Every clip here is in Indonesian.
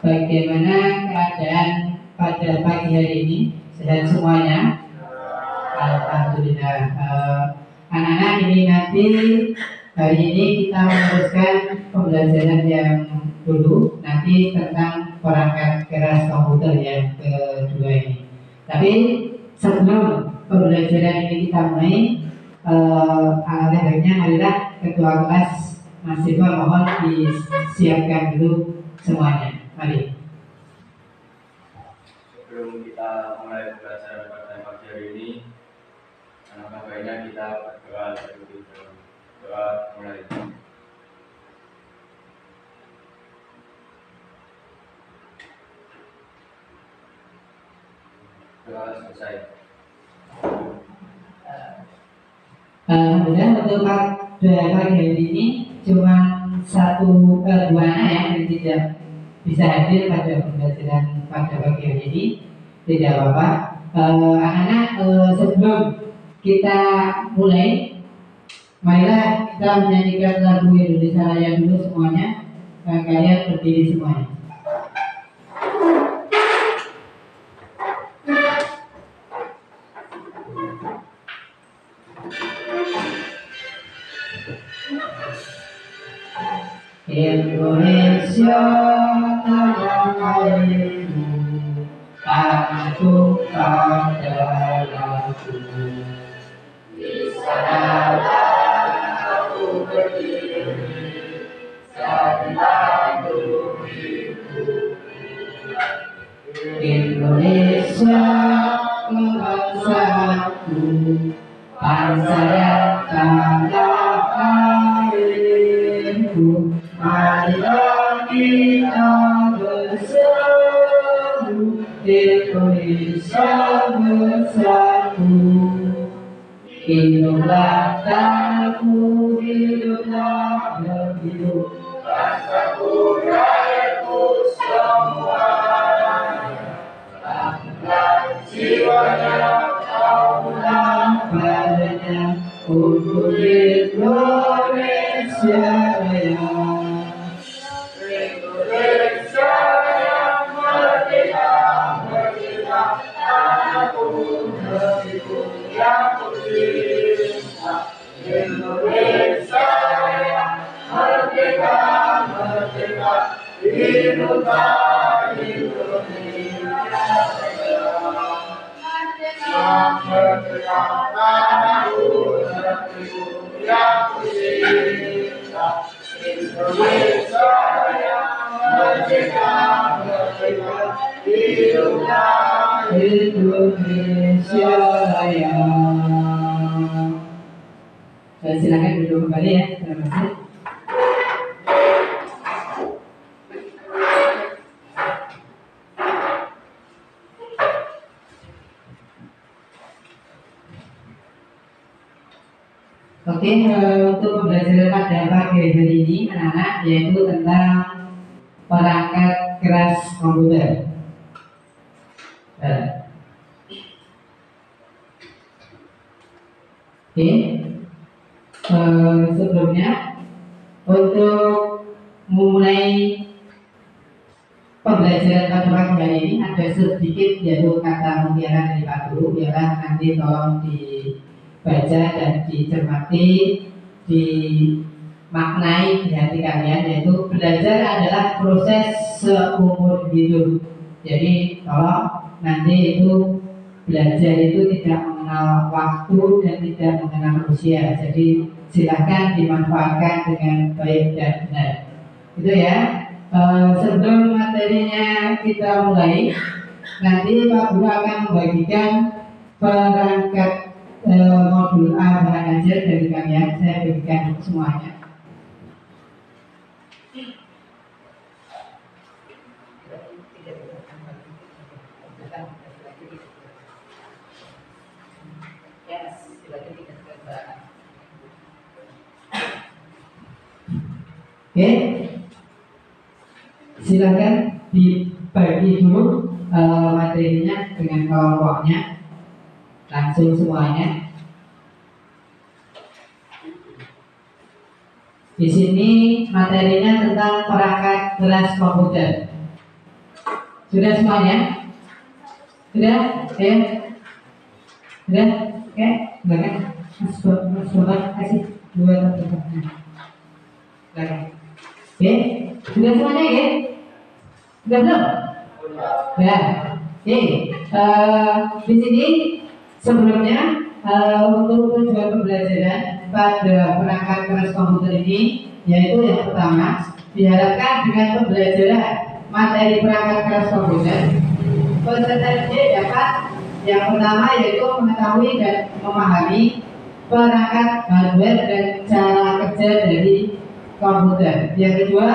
Bagaimana keadaan pada pagi hari ini? Sehat semuanya? Alhamdulillah. Anak-anak, ini nanti hari ini kita meneruskan pembelajaran yang dulu, nanti tentang perangkat keras komputer yang kedua ini. Tapi sebelum pembelajaran ini kita mulai, alangkah baiknya marilah ketua kelas mahasiswa mohon disiapkan dulu semuanya. Mari. Sebelum kita mulai pembelajaran pada pagi hari ini, alangkah baiknya kita berdoa terlebih dahulu. Doa mulai. Doa selesai. Alhamdulillah untuk pada pagi hari ini cuma dua anak yang tidak bisa hadir pada pembelajaran pada pagi hari ini. Tidak apa-apa. Anak-anak, sebelum kita mulai, marilah kita menyanyikan lagu Indonesia Raya dulu semuanya. Kalian berdiri semuanya. Indonesia tanah airmu, tanahku padaku. Di sanalah aku berdiri, sandang ibuku. Indonesia bangsaku, bangsa yang tanah airku. Marilah kita bersatu, Indonesia bersatu. Hiduplah tanahku, hiduplah negeriku, bangsaku, rakyatku semuanya. Lakukan jiwanya, kaulah padanya, untuk Indonesia Raya. Indonesia yang merdeka, merdeka, tanahku, negeriku yang kucinta. Indonesia yang merdeka, merdeka, hiduplah Indonesia Raya. Yang merdeka, tanahku, negeriku yang kucinta. Indonesia yang merdeka, merdeka, hiduplah Indonesia Raya. Silakan duduk kembali ya. Terima kasih. Oke, untuk pembelajaran pada pagi hari ini anak-anak, yaitu tentang perangkat keras komputer. Oke, sebelumnya untuk memulai pembelajaran pada pagi hari ini ada sedikit yaitu kata mutiara dari Pak Guru, ialah nanti tolong dibaca dan dicermati, dimaknai di hati kalian, yaitu belajar adalah proses seumur hidup. Jadi tolong nanti itu belajar itu tidak mengenal waktu dan tidak mengenal usia. Jadi silahkan dimanfaatkan dengan baik dan benar. Itu ya. Sebelum materinya kita mulai, nanti Pak Guru akan membagikan perangkat modul A bahan ajar dari kalian. Saya bagikan semuanya. Oke, silakan dibagi dulu materinya dengan kelompoknya, langsung semuanya. Di sini materinya tentang perangkat keras komputer. Sudah semuanya? Sudah? Ya? Sudah? Oke? Enggak kan? Mas Bapak kasih 2 atau 3. Oke? Sudah semuanya ya? Sudah belum? Ya. Oke. Di sini sebelumnya untuk tujuan pembelajaran pada perangkat keras komputer ini, yaitu yang pertama diharapkan dengan pembelajaran materi perangkat keras komputer, peserta didik dapat yang pertama yaitu mengetahui dan memahami perangkat hardware dan cara kerja dari komputer. Yang kedua,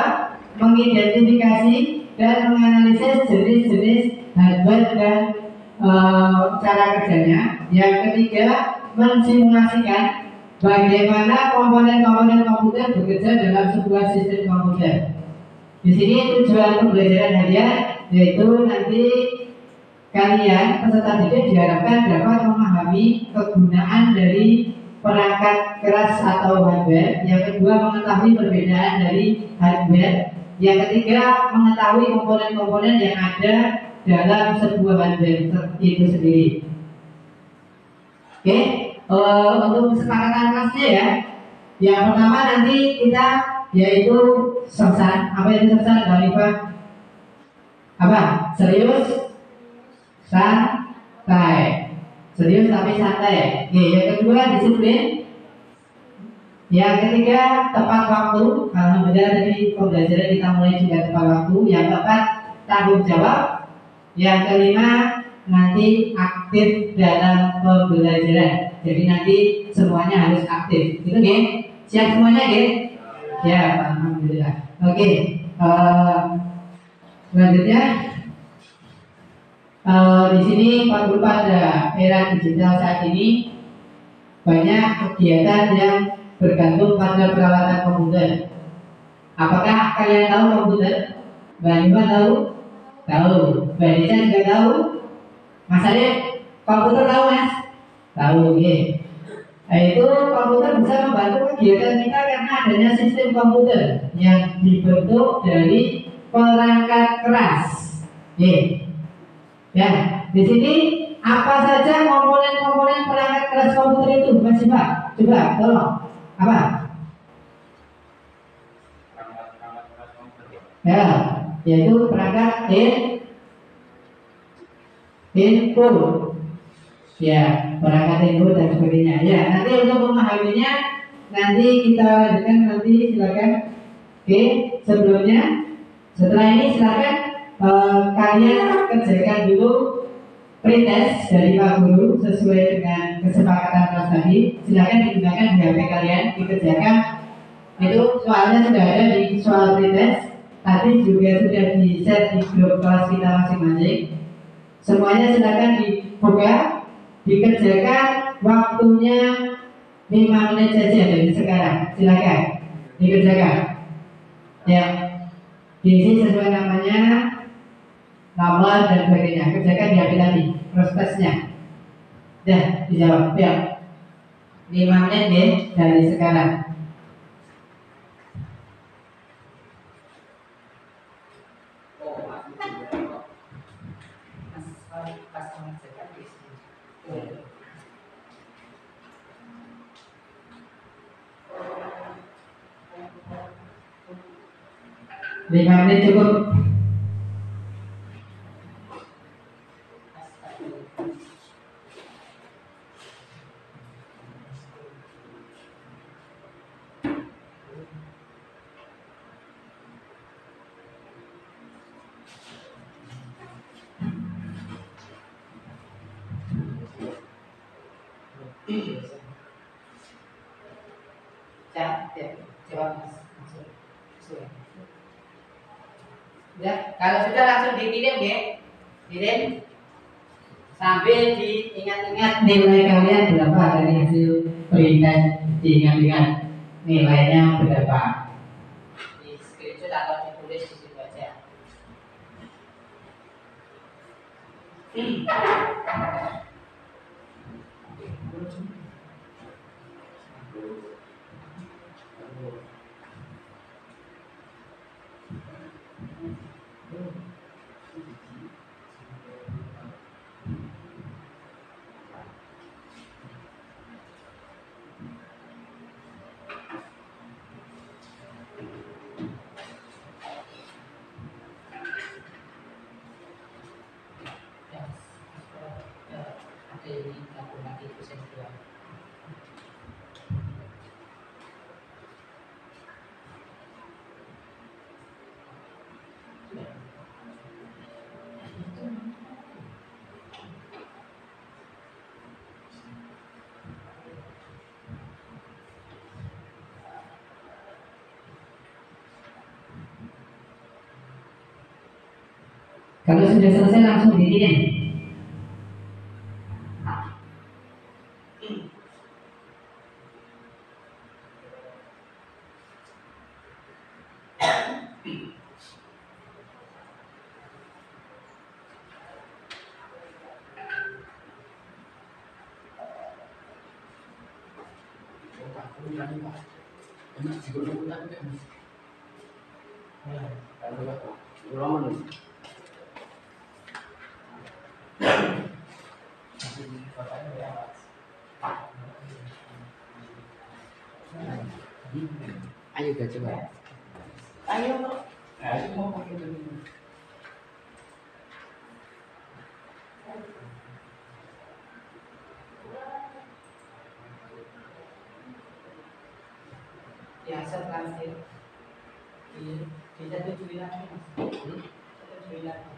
mengidentifikasi dan menganalisis jenis-jenis hardware dan cara kerjanya. Yang ketiga, mensimulasikan bagaimana komponen-komponen komputer bekerja dalam sebuah sistem komputer. Di sini tujuan pembelajaran harian yaitu nanti kalian peserta didik diharapkan dapat memahami kegunaan dari perangkat keras atau hardware. Yang kedua, mengetahui perbedaan dari hardware. Yang ketiga, mengetahui komponen-komponen yang ada dalam sebuah hardware itu sendiri. Oke, untuk kesepakatan kelasnya ya. Yang pertama nanti kita yaitu sersan. Apa itu sersan, Mbak Rifa? Apa? Serius? Santai. Serius tapi santai. Oke, yang kedua disiplin. Yang ketiga tepat waktu. Alhamdulillah dari pembelajaran kita mulai juga tepat waktu. Yang keempat tanggung jawab. Yang kelima nanti aktif dalam pembelajaran. Jadi nanti semuanya harus aktif. Itu nggih? Siap semuanya nggih? Ya, alhamdulillah. Oke. Selanjutnya di sini pada era digital saat ini banyak kegiatan yang bergantung pada peralatan komputer. Apakah kalian tahu komputer? Mbak Nima tahu? Tahu. Mbak Nisa juga tahu? Mas Arif, komputer tahu mas? Tahu, ya. Itu komputer bisa membantu kegiatan kita karena adanya sistem komputer yang dibentuk dari perangkat keras. Ya, di sini apa saja komponen-komponen perangkat keras komputer itu, Mas Pak? Coba, tolong. Apa? Ya, yaitu perangkat input. Ya, perangkat input dan sebagainya. Ya, nanti untuk memahaminya nanti kita lanjutkan nanti silakan. Oke, sebelumnya setelah ini silakan kalian kerjakan dulu pretest dari Pak Guru sesuai dengan kesepakatan kelas tadi. Silakan digunakan di HP kalian dikerjakan. Itu soalnya sudah ada di soal pretest. Tadi juga sudah di set di grup kelas kita masing-masing. Semuanya silakan dibuka, dikerjakan, waktunya 5 menit saja dari sekarang. Silakan dikerjakan. Ya, diisi sesuai namanya, nomor dan sebagainya. Kerjakan di HP tadi prosesnya. Dan dijawab ya. 5 menit ya dari sekarang. Lima menit cukup. Ya, kalau sudah langsung dikirim ya, kirim sambil diingat-ingat nilai kalian berapa dari hasil perintah, diingat-ingat nilainya berapa. Di screenshot atau ditulis di situ aja. Kalau sudah selesai langsung dikirim. Ayo gak coba. Ayo. Ayo mau pakai dulu. Yang terakhir kita tujuh lagi, tujuh lagi.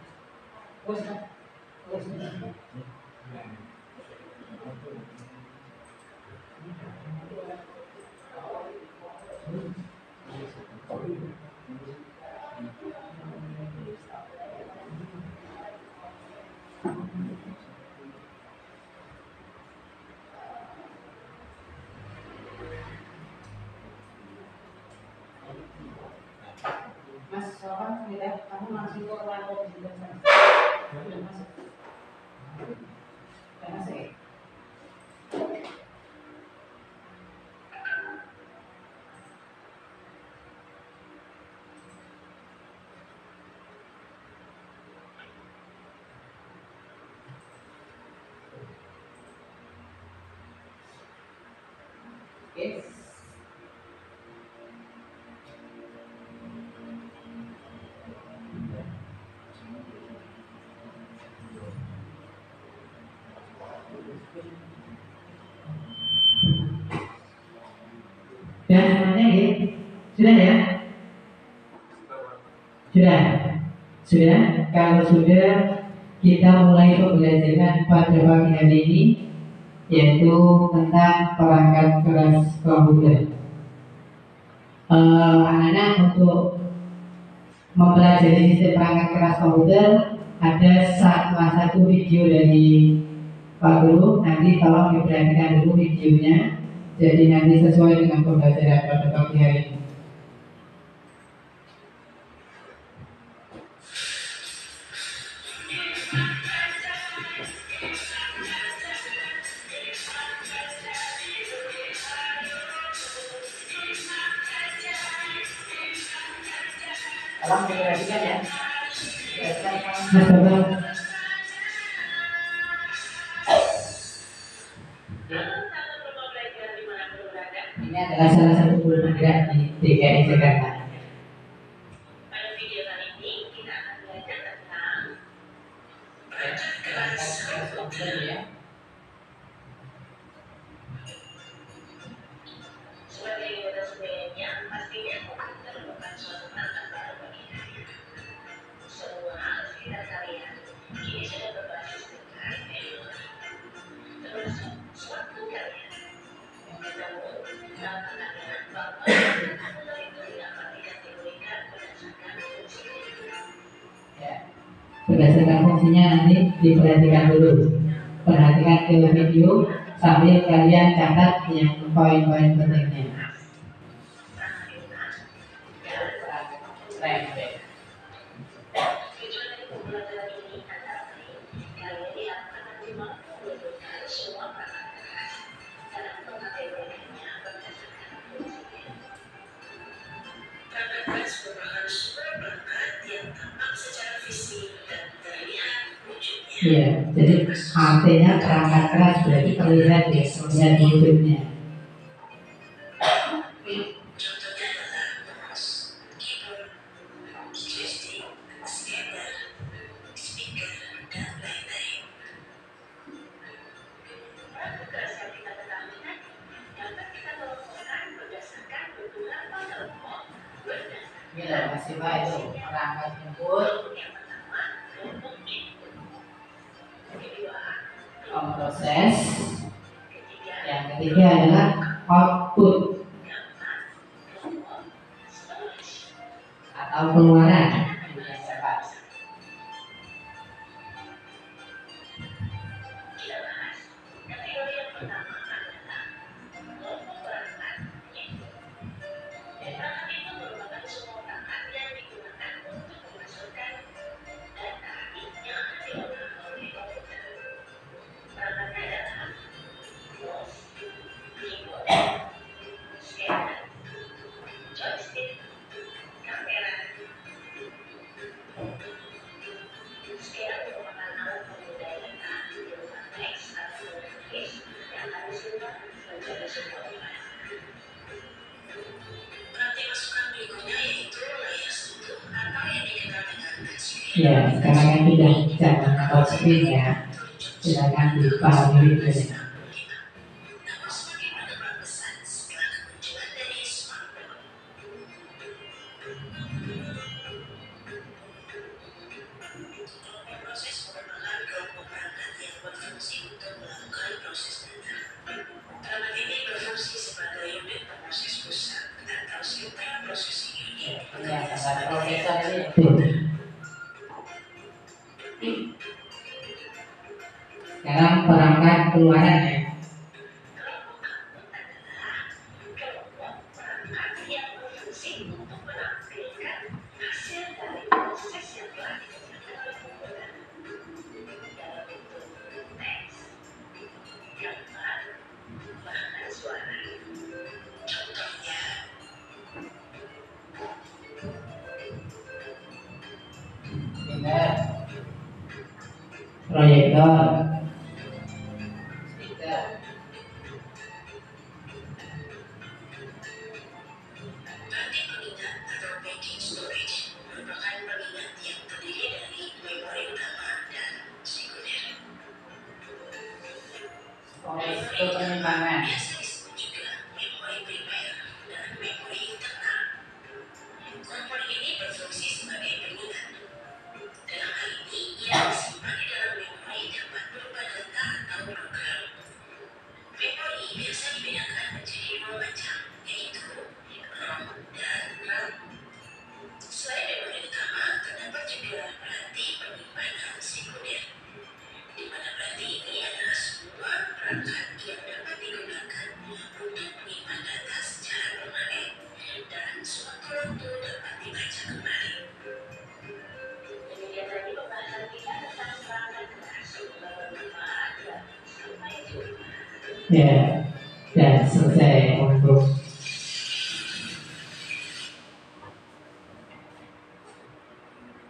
Mas, seorang tidak kamu langsung ke ruang juga sana. Masuk. Masuk. Yes. Dan semuanya ya, sudah ya? Sudah. Kalau sudah, kita mulai pembelajaran pada pagi hari ini, yaitu tentang perangkat keras komputer. Anak-anak untuk mempelajari sistem perangkat keras komputer ada salah satu video dari Pak Guru. Nanti tolong diperhatikan dulu videonya. Jadi nanti sesuai dengan pembelajaran pada pagi hari ini. Tolong diperhatikan ya. Mas Bapak. Ini adalah salah satu guru penggerak di DKI Jakarta. Pada video kali ini kita akan belajar tentang perangkat keras komputer. Sebagai anggota sebelumnya, pastinya komputer bukan suatu perangkat baru bagi kalian. Semua hal sekitar kalian kini sudah berbasis dengan teknologi, termasuk smartphone kalian. Namun, dalam penanganan bahwa komputer itu dapat dikategorikan berdasarkan fungsinya. Ya. Berdasarkan fungsinya nanti diperhatikan dulu. Perhatikan ke video sambil kalian catat yang poin-poin pentingnya. Tujuan dari pembelajaran ini antara lain, kalian diharapkan nanti mampu menentukan semua perangkat keras dalam pengategorikannya berdasarkan fungsinya. Perangkat keras merupakan sumber perangkat yang tampak secara fisik dan terlihat wujudnya. Iya, jadi artinya perangkat keras berarti terlihat ya, terlihat wujudnya. Contohnya adalah mouse, keyboard, joystick, scanner, speaker, dan lain-lain. Perangkat keras yang kita ketahui tadi dapat kita kelompokkan berdasarkan beberapa kelompok berdasarkan Ini loh masih Pak itu perangkat input, yang pertama kelompok input, kedua proses, ketiga, yang ketiga adalah output keempat kelompok storage. atau keluaran. Ya, sekarang kan sudah zaman touchscreen ya. Silakan dipahami videonya. Namun semakin berkembang pesat setelah kemunculan dari smartphone. Proses merupakan kelompok perangkat yang berfungsi untuk melakukan proses data. Perangkat ini berfungsi sebagai unit proses pusat atau central processing unit. Ya, sangat prosesor ini. Sekarang perangkat keluaran ya. Kelompok perangkat yang berfungsi untuk menampilkan hasil dari proses yang telah dikerjakan oleh komputer dalam bentuk teks, gambar, bahkan suara. Contohnya, Benar. Proyektor, Speaker. nanti pengingat atau backing storage merupakan pengingat yang terdiri dari memori utama dan sekunder. Proses itu penyimpanan. Biasa disebut juga memori primer dan memori internal. Komponen ini berfungsi sebagai pengingat. Dalam hal ini, ia disimpan di dalam memori dapat berupa data atau program. Memori biasa dibedakan menjadi dua macam, yaitu ROM dan RAM. Selain memori utama, terdapat juga peranti penyimpanan sekunder, di mana peranti ini adalah semua perangkat yang dapat digunakan untuk menyimpan data secara permanen dan sewaktu-waktu dapat dibaca kembali. Demikian tadi pembahasan kita tentang perangkat keras. Semoga bermanfaat dan sampai jumpa. ya, dan selesai untuk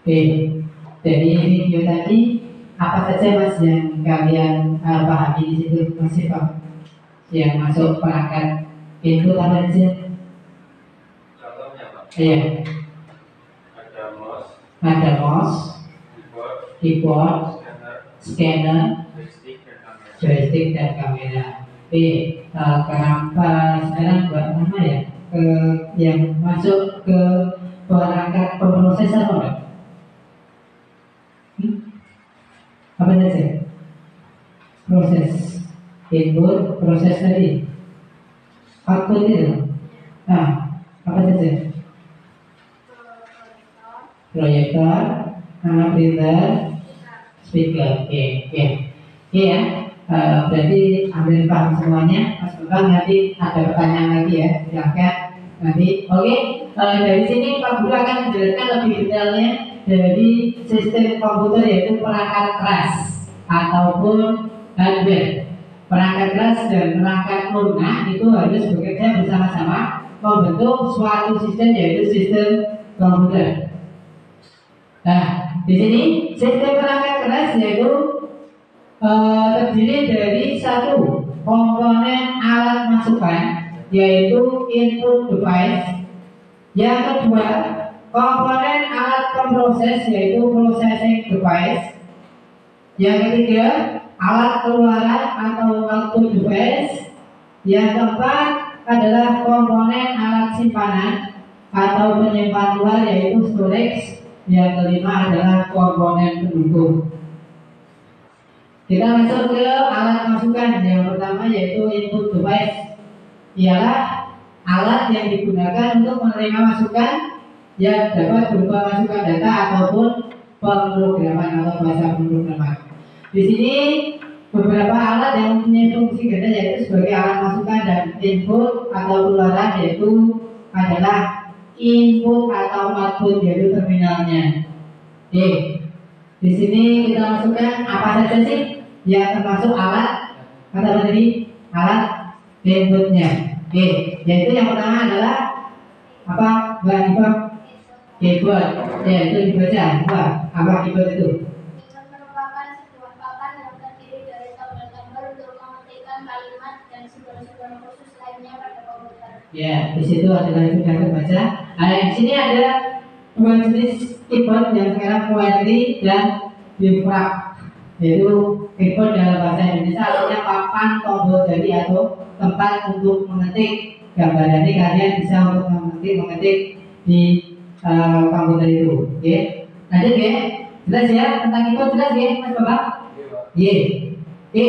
Oke, dari video tadi apa saja mas yang kalian pahami di situ masih Pak? Yang masuk perangkat input apa saja? Contohnya Pak, Iya, ada mouse, ada mouse, keyboard, keyboard, scanner, scanner, joystick, dan kamera. joystick dan kamera. Oke, kenapa sekarang buat nama ya yang masuk ke perangkat pemroses apa enggak? Apa saja? Proses input, proses tadi output itu. Nah, apa saja? Proyektor, printer, speaker. Oke, oke. Oke ya. Berarti ambil paham semuanya. Mas Bambang nanti ada pertanyaan lagi ya. Silahkan nanti. Oke. Dari sini Pak Guru akan menjelaskan lebih detailnya dari sistem komputer yaitu perangkat keras ataupun hardware. Perangkat keras dan perangkat lunak itu harus bekerja bersama-sama membentuk suatu sistem yaitu sistem komputer. Nah, di sini sistem perangkat keras yaitu terdiri dari satu komponen alat masukan yaitu input device. Yang kedua, komponen alat pemroses yaitu processing device. Yang ketiga, alat keluaran atau output device. Yang keempat adalah komponen alat simpanan atau penyimpan luar yaitu storage. Yang kelima adalah komponen pendukung. Kita masuk ke alat masukan. Yang pertama yaitu input device. Ialah alat yang digunakan untuk menerima masukan yang dapat berupa masukan data ataupun pemrograman atau bahasa pemrograman. Di sini beberapa alat yang mempunyai fungsi ganda yaitu sebagai alat masukan dan input atau keluaran yaitu adalah input atau output yaitu terminalnya. Oke, di sini kita masukkan apa saja sih yang termasuk alat kata tadi alat inputnya. Oke, yaitu yang pertama adalah apa Mbak Iva? Keyboard. Ya itu dibaca. Apa keyboard itu? Merupakan sebuah papan yang terdiri dari tombol-tombol untuk mengetikkan kalimat dan simbol-simbol khusus lainnya pada komputer. Ya, di situ adalah sudah terbaca. Nah, di sini ada dua jenis keyboard yang sekarang QWERTY dan diaphragm, yaitu keyboard dalam bahasa Indonesia artinya papan tombol jari atau tempat untuk mengetik. Gambaran ini kalian bisa untuk mengetik di komputer itu. Oke, lanjut ya. Jelas ya tentang keyboard, jelas ya Mas Bapak? Iya. Oke.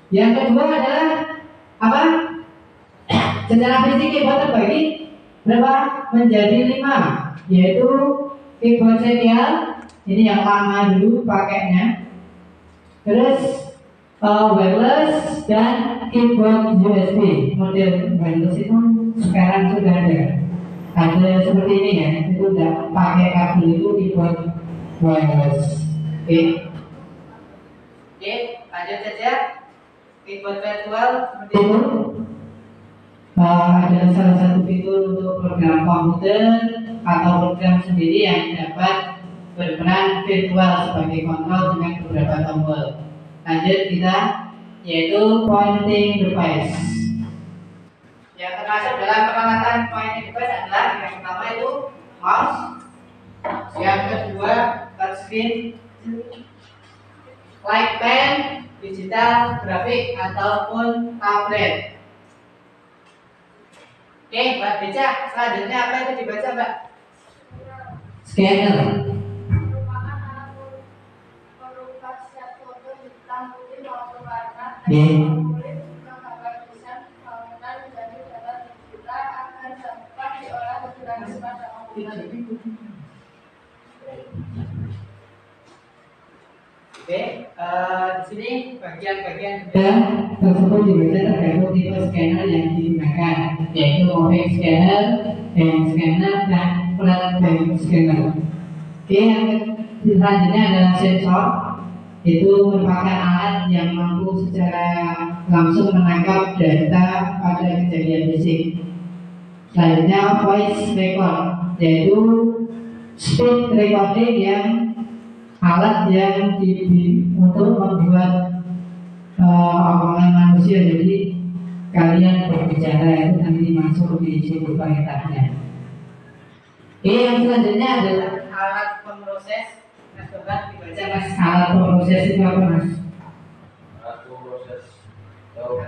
Yang kedua adalah apa? Secara fisik keyboard terbagi berapa? Menjadi 5, yaitu keyboard serial, ini yang lama dulu pakainya. Terus wireless dan keyboard USB. Model wireless itu sekarang sudah ada seperti ini ya, itu udah pakai kabel, itu keyboard wireless. Oke, lanjut saja. Keyboard virtual seperti itu adalah salah satu fitur untuk program komputer atau program sendiri yang dapat berperan virtual sebagai kontrol dengan beberapa tombol. Lanjut kita, yaitu pointing device. Yang termasuk dalam peralatan pointing device adalah yang pertama itu mouse, yang kedua touchscreen, like pen, digital grafik ataupun tablet. Oke, Mbak Beca, selanjutnya apa itu dibaca, Mbak? Scanner. Merupakan alat perubahan siap foto hitam putih maupun warna kulit menggambar tulisan bangunan menjadi data digital agar dapat diolah lebih pada komputer. Oke, di sini bagian-bagian tersebut dibaca tergantung tipe scanner yang digunakan, yaitu moving scanner, hand scanner, dan flat bank scanner. Oke, yang selanjutnya adalah sensor. Itu merupakan alat yang mampu secara langsung menangkap data pada kejadian fisik. Selanjutnya voice record, yaitu speed recording yang alat yang untuk membuat omongan manusia, jadi kalian berbicara itu nanti masuk di situ perintahnya. Yang selanjutnya adalah alat pemroses. Mas Bapak dibaca Mas, alat pemroses itu apa Mas? Alat pemroses atau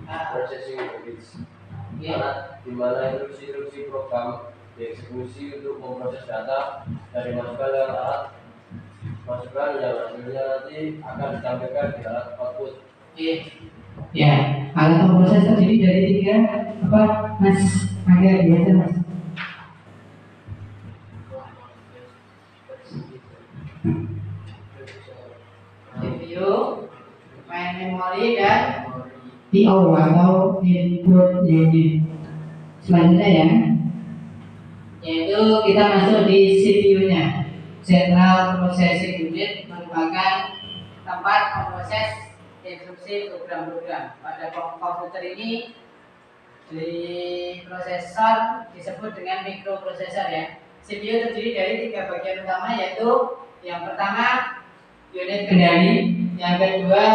processing units, alat di mana instruksi program dieksekusi untuk memproses data dari masukan ke alat masukan yang hasilnya nanti akan disampaikan di alat output. Ya, alat pemroses terdiri dari 3 apa Mas? Agak biasa Mas. CPU, main memori, dan I/O atau input unit. Selanjutnya ya, yaitu kita masuk di CPU-nya. Central Processing Unit merupakan tempat memproses instruksi program-program. Pada komputer ini di prosesor disebut dengan mikroprosesor ya. CPU terdiri dari 3 bagian utama, yaitu yang pertama unit kendali, yang kedua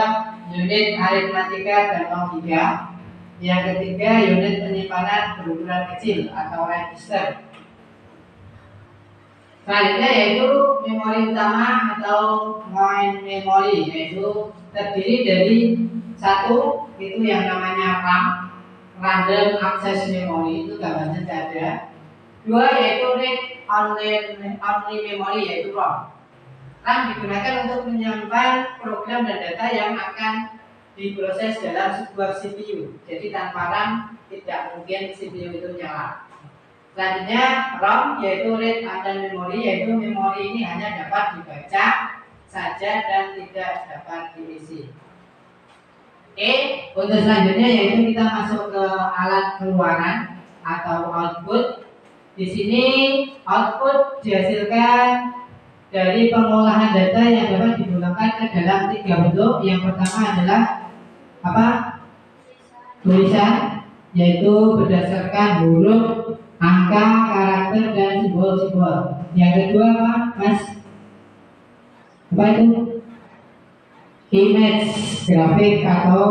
unit aritmatika dan logika, yang ketiga unit penyimpanan berukuran kecil atau register. Selanjutnya yaitu memori utama atau main memory, yaitu terdiri dari 1 itu yang namanya RAM, random access memory, itu gambarnya ada. 2 yaitu read only memory, yaitu ROM. RAM digunakan untuk menyimpan program dan data yang akan diproses dalam sebuah CPU. Jadi tanpa RAM tidak mungkin CPU itu nyala. Selanjutnya ROM yaitu read only memory, yaitu memori ini hanya dapat dibaca saja dan tidak dapat diisi. Oke, untuk selanjutnya yaitu kita masuk ke alat keluaran atau output. Di sini output dihasilkan dari pengolahan data yang dapat digunakan ke dalam 3 bentuk. Yang pertama adalah apa? Tulisan, yaitu berdasarkan huruf, angka, karakter, dan simbol-simbol. Yang kedua apa, Mas? Apa itu? Image, grafik atau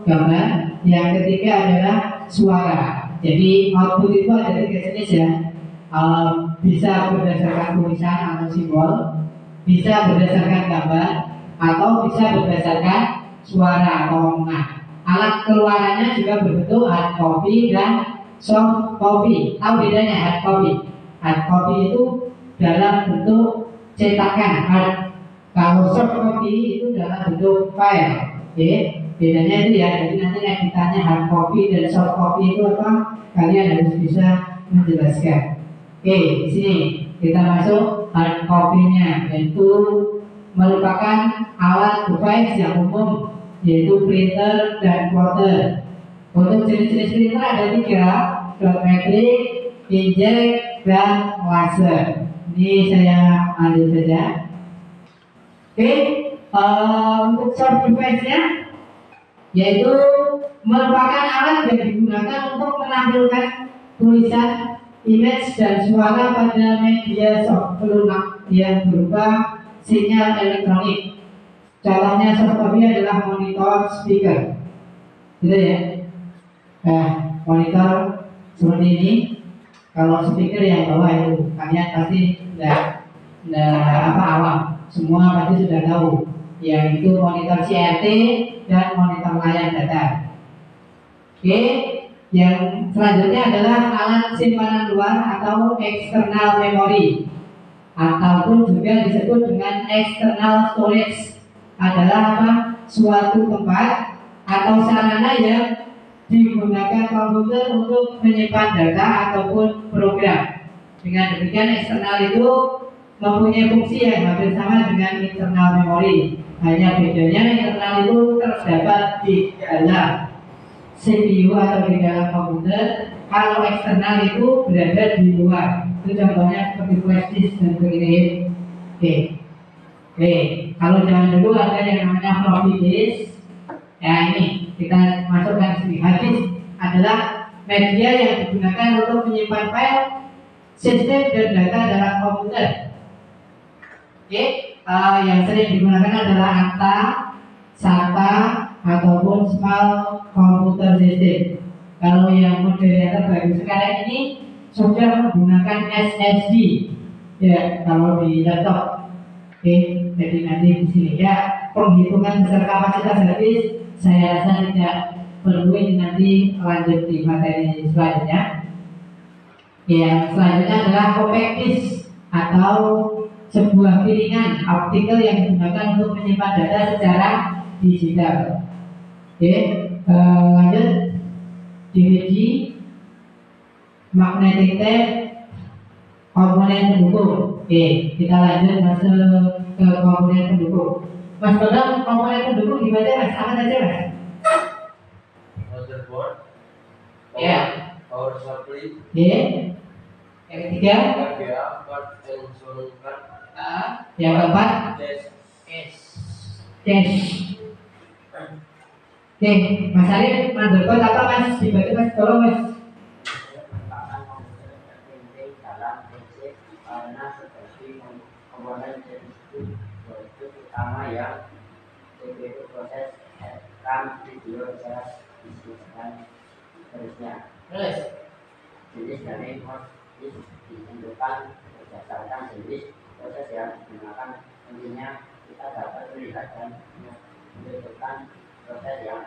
gambar. Yang ketiga adalah suara. Jadi output itu ada 3 jenis ya. bisa berdasarkan tulisan atau simbol, bisa berdasarkan gambar, atau bisa berdasarkan suara atau omongan. Alat keluarannya juga berbentuk hard copy dan soft copy. Tahu bedanya hard copy? Hard copy itu dalam bentuk cetakan hard. Kalau soft copy itu dalam bentuk file. Oke, bedanya itu ya. Jadi nanti editannya hard copy dan soft copy itu apa? Kalian harus bisa menjelaskan. Oke, di sini kita masuk hard copy-nya, yaitu merupakan alat device yang umum, yaitu printer dan plotter. Untuk jenis-jenis printer ada 3, dot matrix, inkjet, dan laser. Ini saya ambil saja. Oke, untuk soft device-nya yaitu merupakan alat yang digunakan untuk menampilkan tulisan, image, dan suara pada media soft pelunak yang berupa sinyal elektronik. Contohnya soft copy adalah monitor, speaker, gitu ya. Monitor seperti ini. Kalau speaker yang bawah itu kalian pasti awam. Semua pasti sudah tahu. Yang itu monitor CRT dan monitor layar datar. Oke, yang selanjutnya adalah alat simpanan luar atau external memory, ataupun juga disebut dengan external storage. Adalah apa? Suatu tempat atau sarana yang digunakan komputer untuk menyimpan data ataupun program. Dengan demikian eksternal itu mempunyai fungsi yang hampir sama dengan internal memory. Hanya bedanya internal itu terdapat di dalam CPU atau di dalam komputer. Kalau eksternal itu berada di luar. Itu contohnya seperti flash disk dan sebagainya. Oke, kalau zaman dulu ada yang namanya floppy disk. Ya ini kita masukkan sini. Hard disk adalah media yang digunakan untuk menyimpan file, sistem dan data dalam komputer. Oke, yang sering digunakan adalah ATA, SATA, ataupun Small Computer System. Kalau yang modern terbaru sekarang ini sudah menggunakan SSD. Ya, kalau di laptop. Oke, jadi nanti di sini ya penghitungan besar kapasitas hard disk saya rasa tidak perlu, ini nanti lanjut di materi selanjutnya. Yang selanjutnya adalah compact disk atau sebuah piringan optical yang digunakan untuk menyimpan data secara digital. Oke, lanjut DVD, magnetic tape, komponen pendukung. Oke, kita lanjut masuk ke komponen pendukung. Mas Bambang, komponen pendukung dibaca mas, apa saja mas? Motherboard, Ya. power supply, Yang ketiga, VGA, card and sound card, yang keempat, cache. Oke, Mas Arif, motherboard apa mas? Dibaca mas, tolong mas. merupakan komponen terpenting dalam PC karena seperti komponen CPU yaitu utama yang CPU proses RAM, video, jas, disk dan seterusnya. Jenis dari hard disk ditentukan berdasarkan jenis proses yang digunakan. Intinya kita dapat melihat dan menentukan proses yang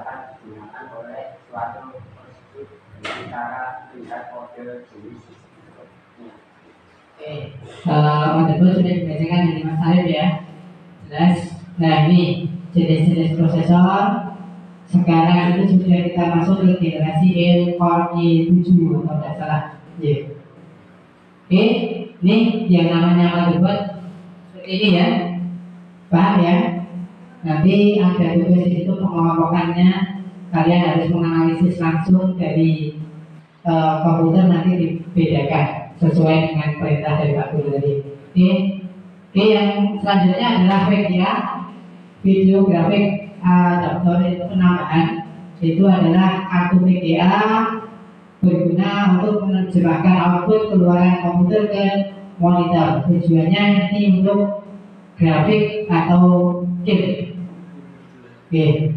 akan digunakan oleh suatu prosedur dengan cara melihat kode jenis. Motherboard sudah dibacakan dari Mas Arif ya. Jelas. Nah ini jenis-jenis prosesor. Sekarang itu sudah kita masuk ke generasi Core i7 atau tidak salah. Oke, ini yang namanya motherboard seperti ini ya. Paham ya? Nanti ada tugas di situ pengelompokannya. Kalian harus menganalisis langsung dari komputer, nanti dibedakan sesuai dengan perintah dari Pak Guru tadi. Oke, yang selanjutnya adalah VGA, video graphic adaptor, itu penambahan. Itu adalah kartu VGA berguna untuk menerjemahkan output keluaran komputer ke monitor. Tujuannya nanti untuk grafik atau game. Oke.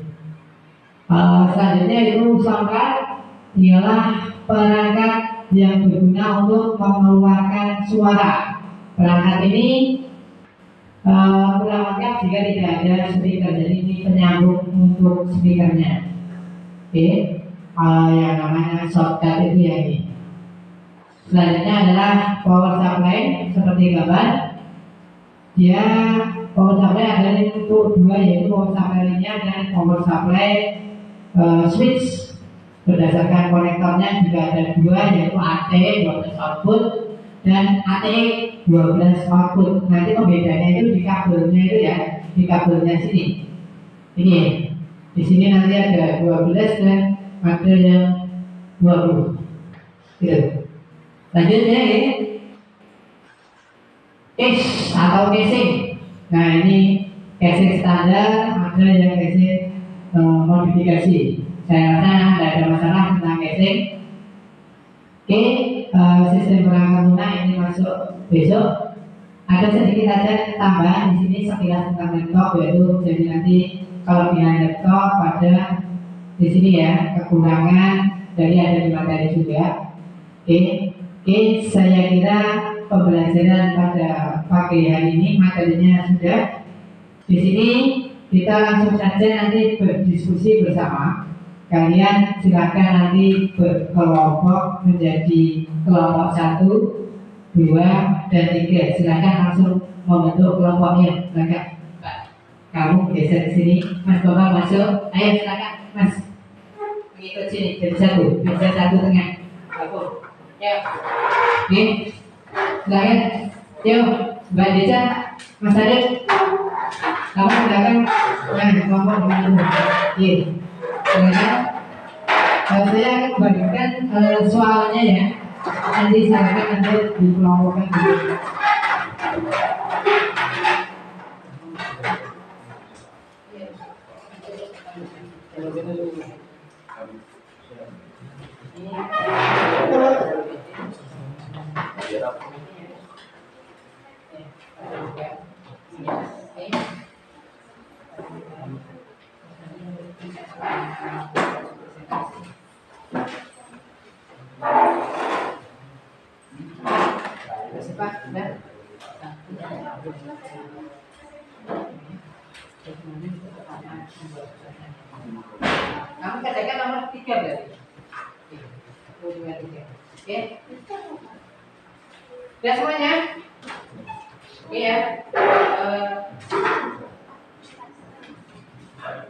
Selanjutnya itu soundcard, ialah perangkat yang berguna untuk mengeluarkan suara. Perangkat ini kurang lengkap jika tidak ada speaker, jadi ini penyambung untuk speakernya. Oke, yang namanya shortcut itu ya ini. Selanjutnya adalah power supply seperti gambar. Dia power supply ada untuk dua, yaitu power supply linear dan power supply switch. Berdasarkan konektornya juga ada dua, yaitu AT 12 output dan AT 12 output. Nanti pembedanya itu di kabelnya itu ya, di kabelnya sini. Ini di sini nanti ada 12 dan ada yang 20. Gitu. Lanjutnya ini case atau casing. Nah ini casing standar, ada yang casing modifikasi. Saya rasa tidak ada masalah tentang casing. Oke, sistem perangkat lunak ini masuk besok. Ada sedikit aja tambahan di sini sekilas tentang laptop, yaitu jadi nanti kalau dengan laptop pada di sini ya kekurangan dari ada di materi juga. Oke, saya kira pembelajaran pada pagi hari ini materinya sudah. Di sini kita langsung saja nanti berdiskusi bersama. Kalian silakan nanti berkelompok menjadi kelompok 1, 2, dan 3. Silakan langsung membentuk kelompoknya. Silakan, Pak. Kamu geser ke sini, Mas Bapak masuk. Ayo silakan, Mas. Mengikut sini jadi 1, bisa 1 tengah. Bagus. Ya. Oke. Silakan. Yuk, Mbak Deca, Mas Adit. Kamu silakan. Nah, kelompok dengan dulu. Oke. Saya akan bagikan soalnya ya. Nanti silakan nanti dikelompokkan dulu. Kamu katakan nomor 3 berarti. 2, 3. Oke. Sudah semuanya? Oke ya.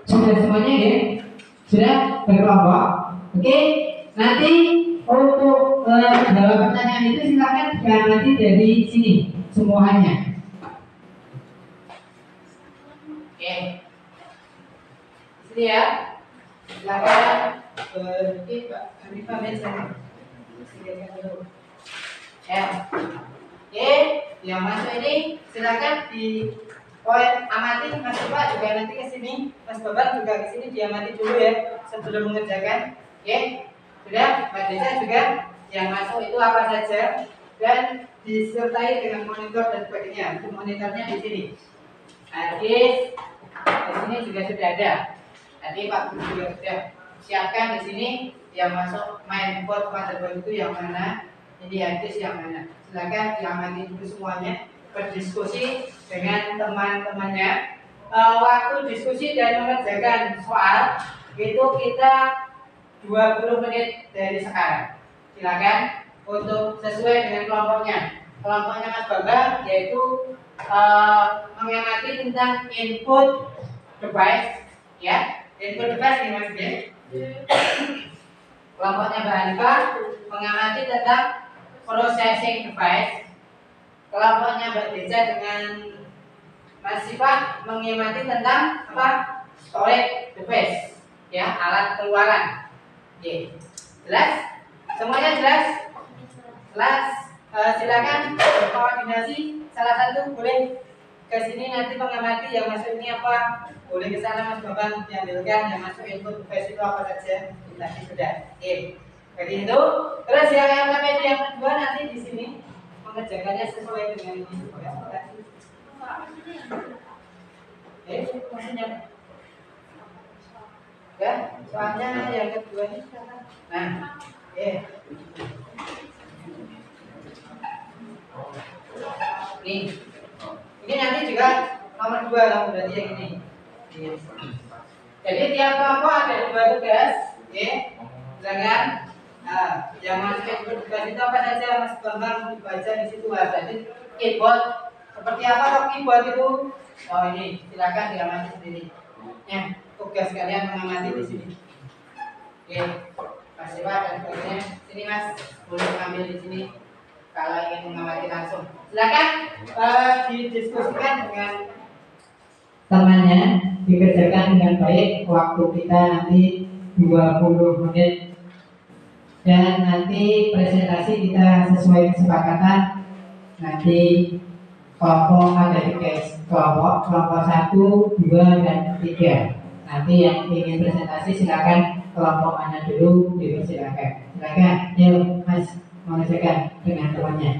Sudah semuanya ya? Sudah berkelompok. Oke. Nanti untuk jawab pertanyaan itu silakan diamati dari sini semuanya. Oke. Sini ya. Silakan Pak Hanifah mention. Silakan dulu. Ya. Oke, yang masuk ini silakan di poin amati. Mas Bapak juga nanti ke sini. Mas Bapak juga ke sini diamati dulu ya sebelum mengerjakan. Oke. Sudah, Mbak Desa juga yang masuk itu apa saja dan disertai dengan monitor dan sebagainya. Untuk monitornya di sini. Hadis di sini juga sudah ada. Tadi Pak Guru juga sudah siapkan di sini yang masuk main board motherboard itu yang mana, ini hadis yang mana. Silakan diamati dulu semuanya, berdiskusi dengan teman-temannya. Waktu diskusi dan mengerjakan soal itu kita 20 menit dari sekarang. Silakan untuk sesuai dengan kelompoknya. Kelompoknya Mas Bambang yaitu mengamati tentang input device, ya. Input device ini Mas ya. Kelompoknya Mbak Hanifah mengamati tentang processing device. Kelompoknya Mbak Deja dengan Mas Sifah mengamati tentang apa? Storage device, ya, alat pengeluaran. Oke, jelas? Semuanya jelas? Jelas? Silakan berkoordinasi. Salah satu boleh ke sini nanti mengamati yang masuk ini apa? Boleh ke sana Mas Bambang diambilkan yang masuk input device itu apa saja? Tadi sudah. Oke. Jadi itu. Terus yang KPD yang kedua nanti di sini mengerjakannya sesuai dengan ini. Maksudnya ya, soalnya yang kedua ini. Nah, Ini nanti juga nomor 2 lah berarti yang ini. Jadi tiap kelompok ada 2 tugas, oke? Silakan. Nah, yang masuk tugas itu apa saja Mas Bambang dibaca di situ ada. Jadi keyboard seperti apa kok keyboard itu? Oh ini, silakan diamati sendiri. Ya, tugas kalian mengamati di sini. Oke, Mas Dewa dan sebagainya. Sini Mas, boleh ambil di sini. Kalau ingin mengamati langsung, silakan didiskusikan dengan temannya, dikerjakan dengan baik. Waktu kita nanti 20 menit dan nanti presentasi kita sesuai kesepakatan. Nanti kelompok ada 3 kelompok 1, 2, dan 3. Nanti yang ingin presentasi silakan kelompok mana dulu dipersilakan. Silakan, yuk Mas mengerjakan dengan temannya.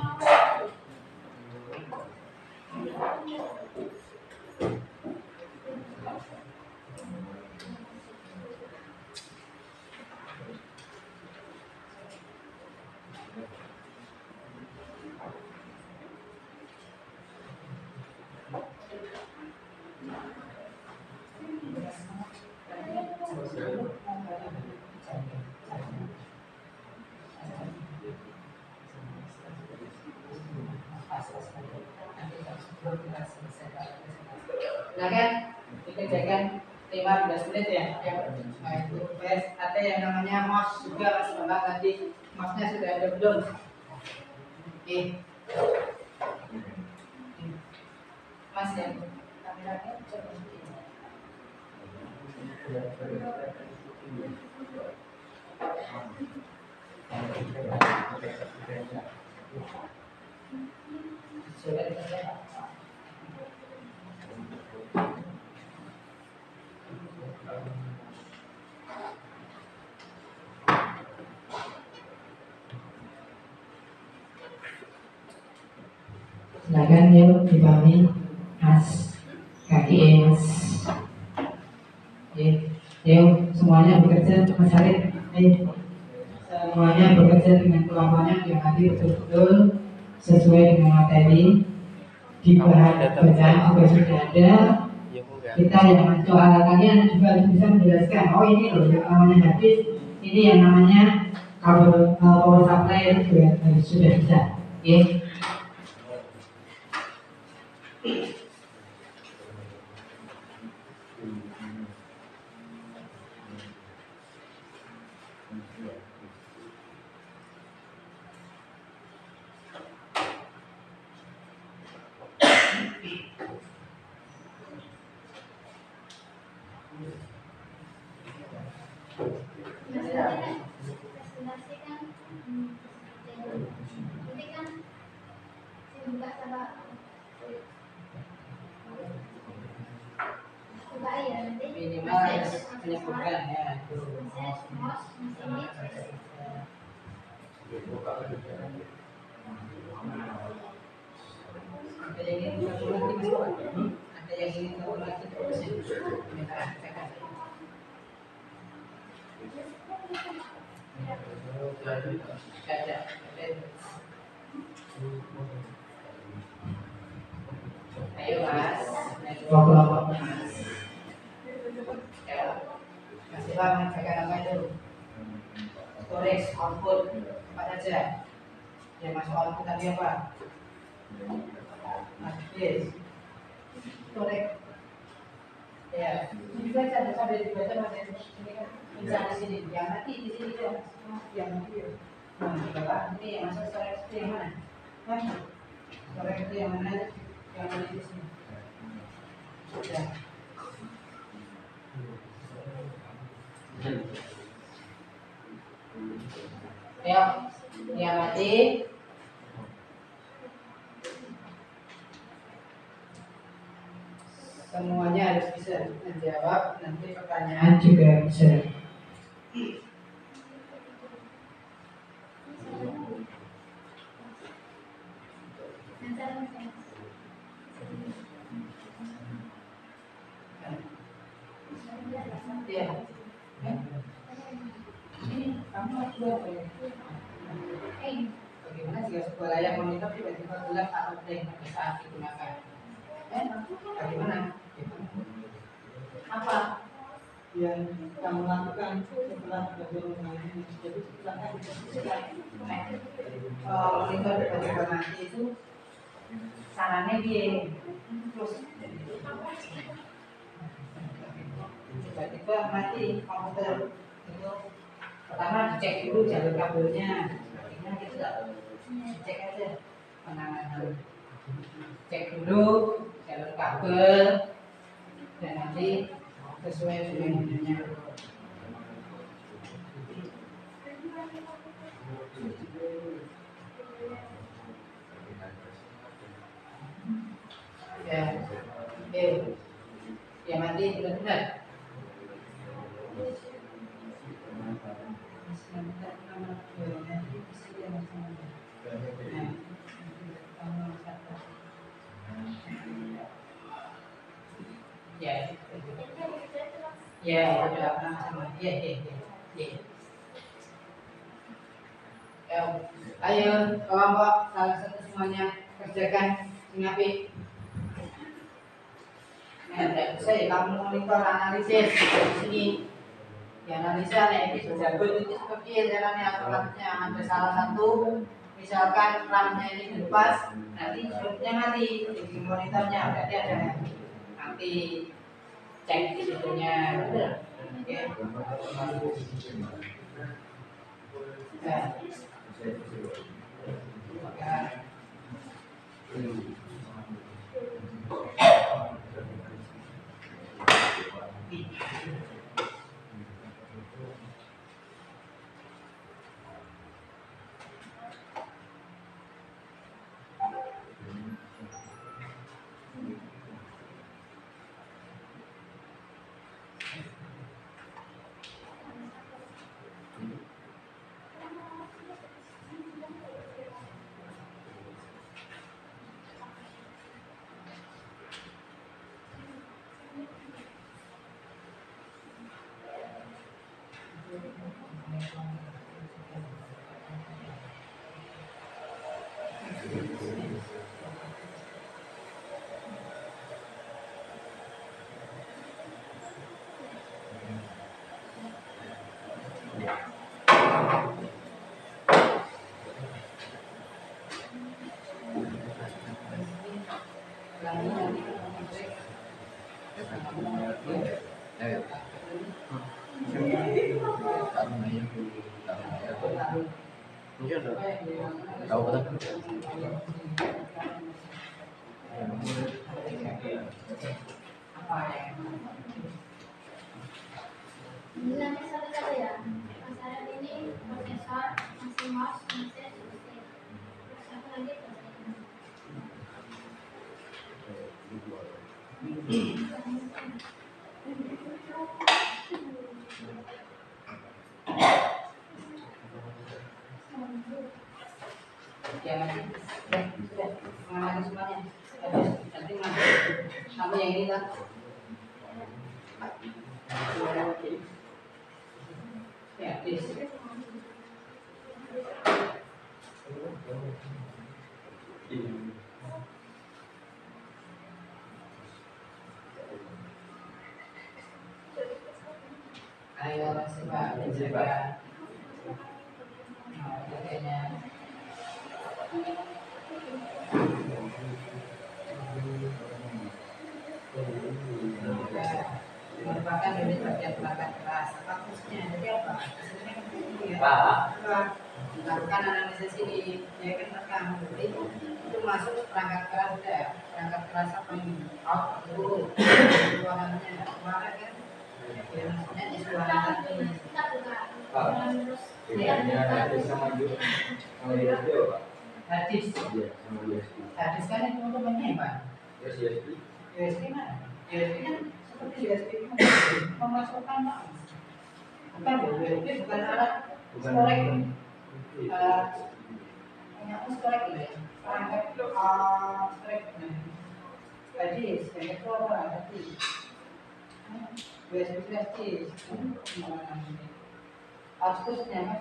Silakan dikerjakan 15 menit ya. Itu ada yang namanya mouse juga Mas Bambang, nanti mouse-nya sudah ada belum? Oke. Mas yang kameranya coba. Silakan yuk dipahami Mas, kaki Mas. Yuk semuanya bekerja Mas Arif. Semuanya bekerja dengan kelompoknya yang nanti betul-betul sesuai dengan materi. Di bahan bacaan juga sudah ada. Kita yang soal kalian juga harus bisa menjelaskan. Oh ini loh yang namanya hadis, ini yang namanya power supply itu juga sudah bisa. Oke. Minimal menyebutkan ya itu. Ada yang ingin tahu lagi? Ada yang ingin tahu lagi? Ayo Mas, kelompoknya Mas. Ya, masih lama mengerjakan apa itu? Storage, output, apa saja? Yang masuk output tadi apa? Yes. Storage. Ya, ini baca sampai dibaca Mas. Ini kan misalnya di sini, yang nanti di sini ya, yang nanti. Nah, Bapak, ini yang masuk storage itu yang mana? Storage itu yang mana? Yang mana di sini? Sudah. Ya, yang mati. Semuanya harus bisa menjawab, nanti pertanyaan juga bisa. Ya. Ini kamu harus buat bagaimana jika sebuah layar monitor tiba-tiba gelap atau blank pada saat digunakan. Bagaimana? Apa yang kamu lakukan setelah belajar mengaji? Jadi silakan diskusikan. Monitor tiba-tiba mati itu sarannya dia terus tiba-tiba mati komputer itu pertama dicek dulu jalur kabelnya, akhirnya kita cek aja penanganan, cek dulu jalur kabel dan nanti sesuai dengan ya, ya mati benar-benar. Ya, ya, sudah pernah sama. Ya. Ya, ayo kelompok salah satu semuanya kerjakan ngapi. Nah, tidak bisa ya kamu monitor analisis di sini. Dianalisa nih, jago itu seperti jalannya alatnya ada salah satu, misalkan RAM-nya ini lepas, nanti switch-nya mati di monitornya, berarti ada nanti cek di situnya, betul? Oke. Tahu betul? Bilangnya satu-satu ya. Masalah ini prosesor, masih mouse, masih selesai. Terus apa lagi prosesor? Ya nanti sudah mengalami semuanya. Nanti masuk sampai yang ini lah. Ya, please. Ayo coba. Kayaknya. Merupakan unit bagian perangkat keras. Apa fungsinya? Jadi apa? Lakukan analisis ini, ya kan rekam. Jadi itu masuk perangkat keras ya. Perangkat keras apa ini? Output, suaranya, suara kan? Ya maksudnya di suara tadi. Hadis. Hadis kan itu untuk menyimpan. USB mana? USB kan seperti USB memasukkan bukan USB bukan alat storage punya storage ya perangkat storage tadi sebagai suara tadi USB tadi outputnya kan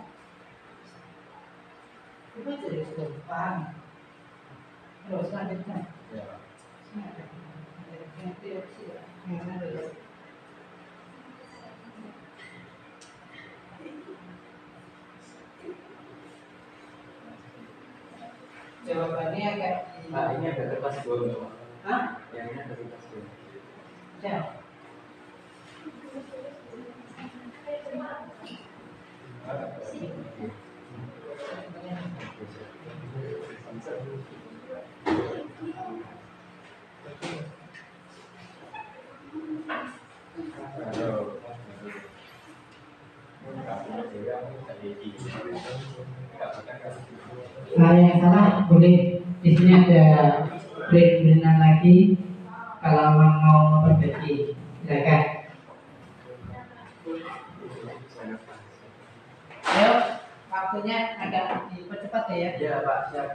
itu jadi sudah paham terus lanjutnya Jawabannya agak Nah, ini ada kertas dua. Hah? Yang ini ada kertas dua. Ya. Yang salah boleh di sini ada berenang lagi kalau mau memperbaiki silakan. Ayo waktunya agak dipercepat ya. Ya Pak, siap.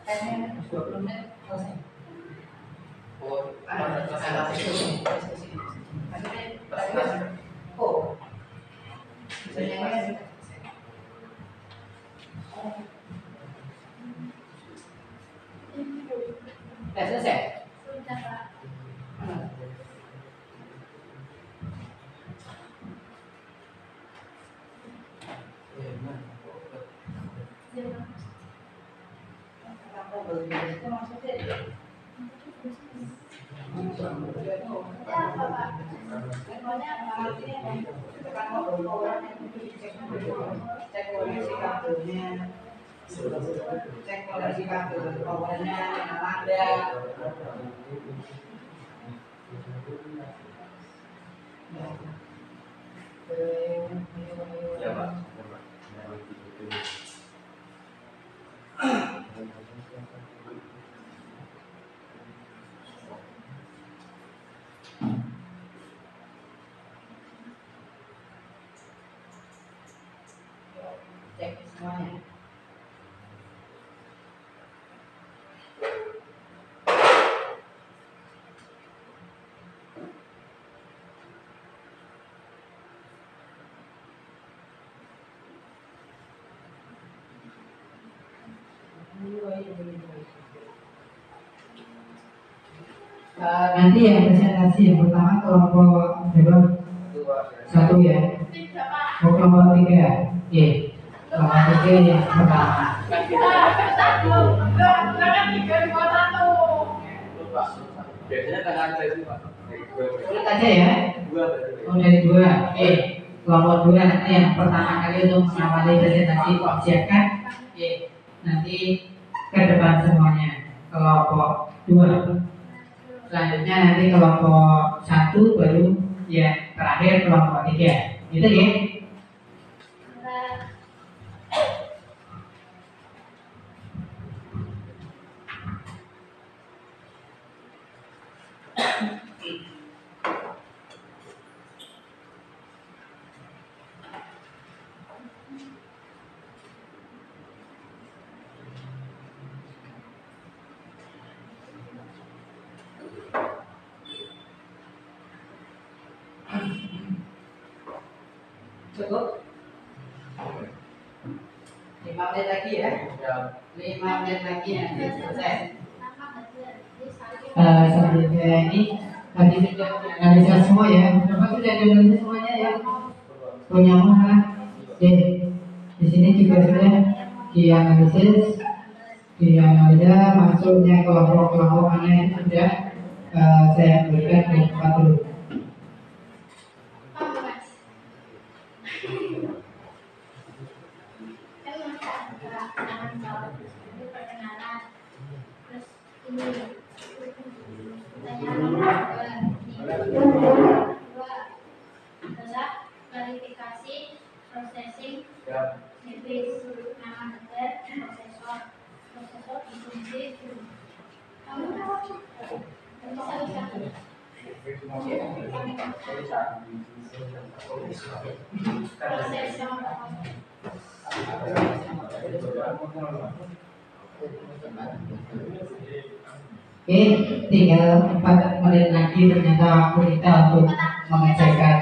Kayaknya 20 menit selesai. Oh, Ada diskusi. Oh. Sudah selesai? Sudah, Pak. Cek koneksi kabelnya, cek koneksi kabel powernya yang ada. Ya Pak. Cek semuanya. Nanti yang presentasi yang pertama kelompok berapa? Satu ya. Tidak, Pak. Kelompok 3. Oke. Kelompok 3 yang pertama. Jangan 3, 2, 1. Pak. Biasanya tangan saya sih Pak. Tulis aja ya. Dua berarti. Oh dari 2. Oke. Kelompok 2 nanti yang pertama kali untuk mengawali presentasi siapkan. Oke. Nanti ke depan semuanya. Kelompok 2. Selanjutnya nanti kelompok 1 baru yang terakhir kelompok 3. Gitu ya. Cukup? 5 menit lagi ya. Ya. 5 menit lagi nanti selesai. Nama betul. Selanjutnya ini tadi sudah dianalisa semua ya. Bapak sudah dianalisa semuanya ya. Punya mana? Oke. Di sini juga sudah dianalisa masuknya kelompok-kelompok mana yang sudah saya berikan di tempat dulu. Klarifikasi, processing, Ya. database, nama detail, prosesor, fungsi, kamu Oke, tinggal 4 menit lagi ternyata waktu kita untuk mengecekkan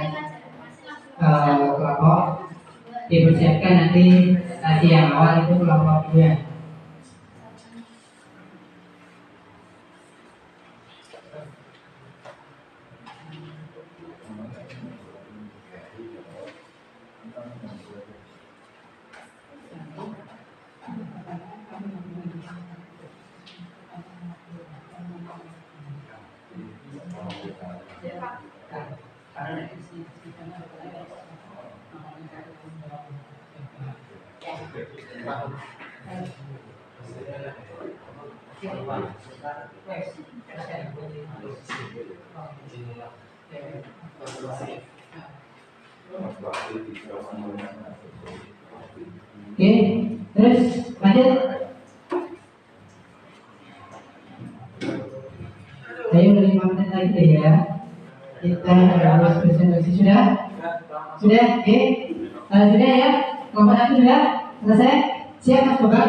kelompok. Dipersiapkan nanti presentasi yang awal itu kelompok 2. Oke, terus lanjut. Ayo 5 menit lagi deh ya. Kita harus presentasi sudah? Sudah? Oke. Sudah ya? Kelompok 1 sudah? Selesai? Siap Mas Bobak?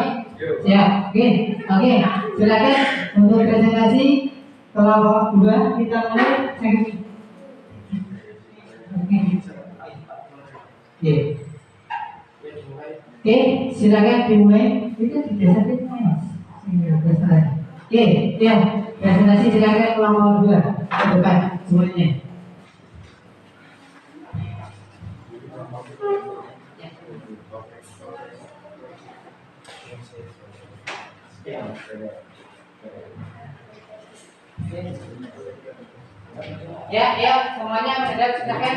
Siap. Oke. Oke. Silakan untuk presentasi kelompok 2 kita mulai. Oke. Oke, silakan dimulai. Itu presentasi Mas. Oke, ya. Presentasi silakan kelompok 2 ke depan semuanya. Ya, semuanya sudah silakan.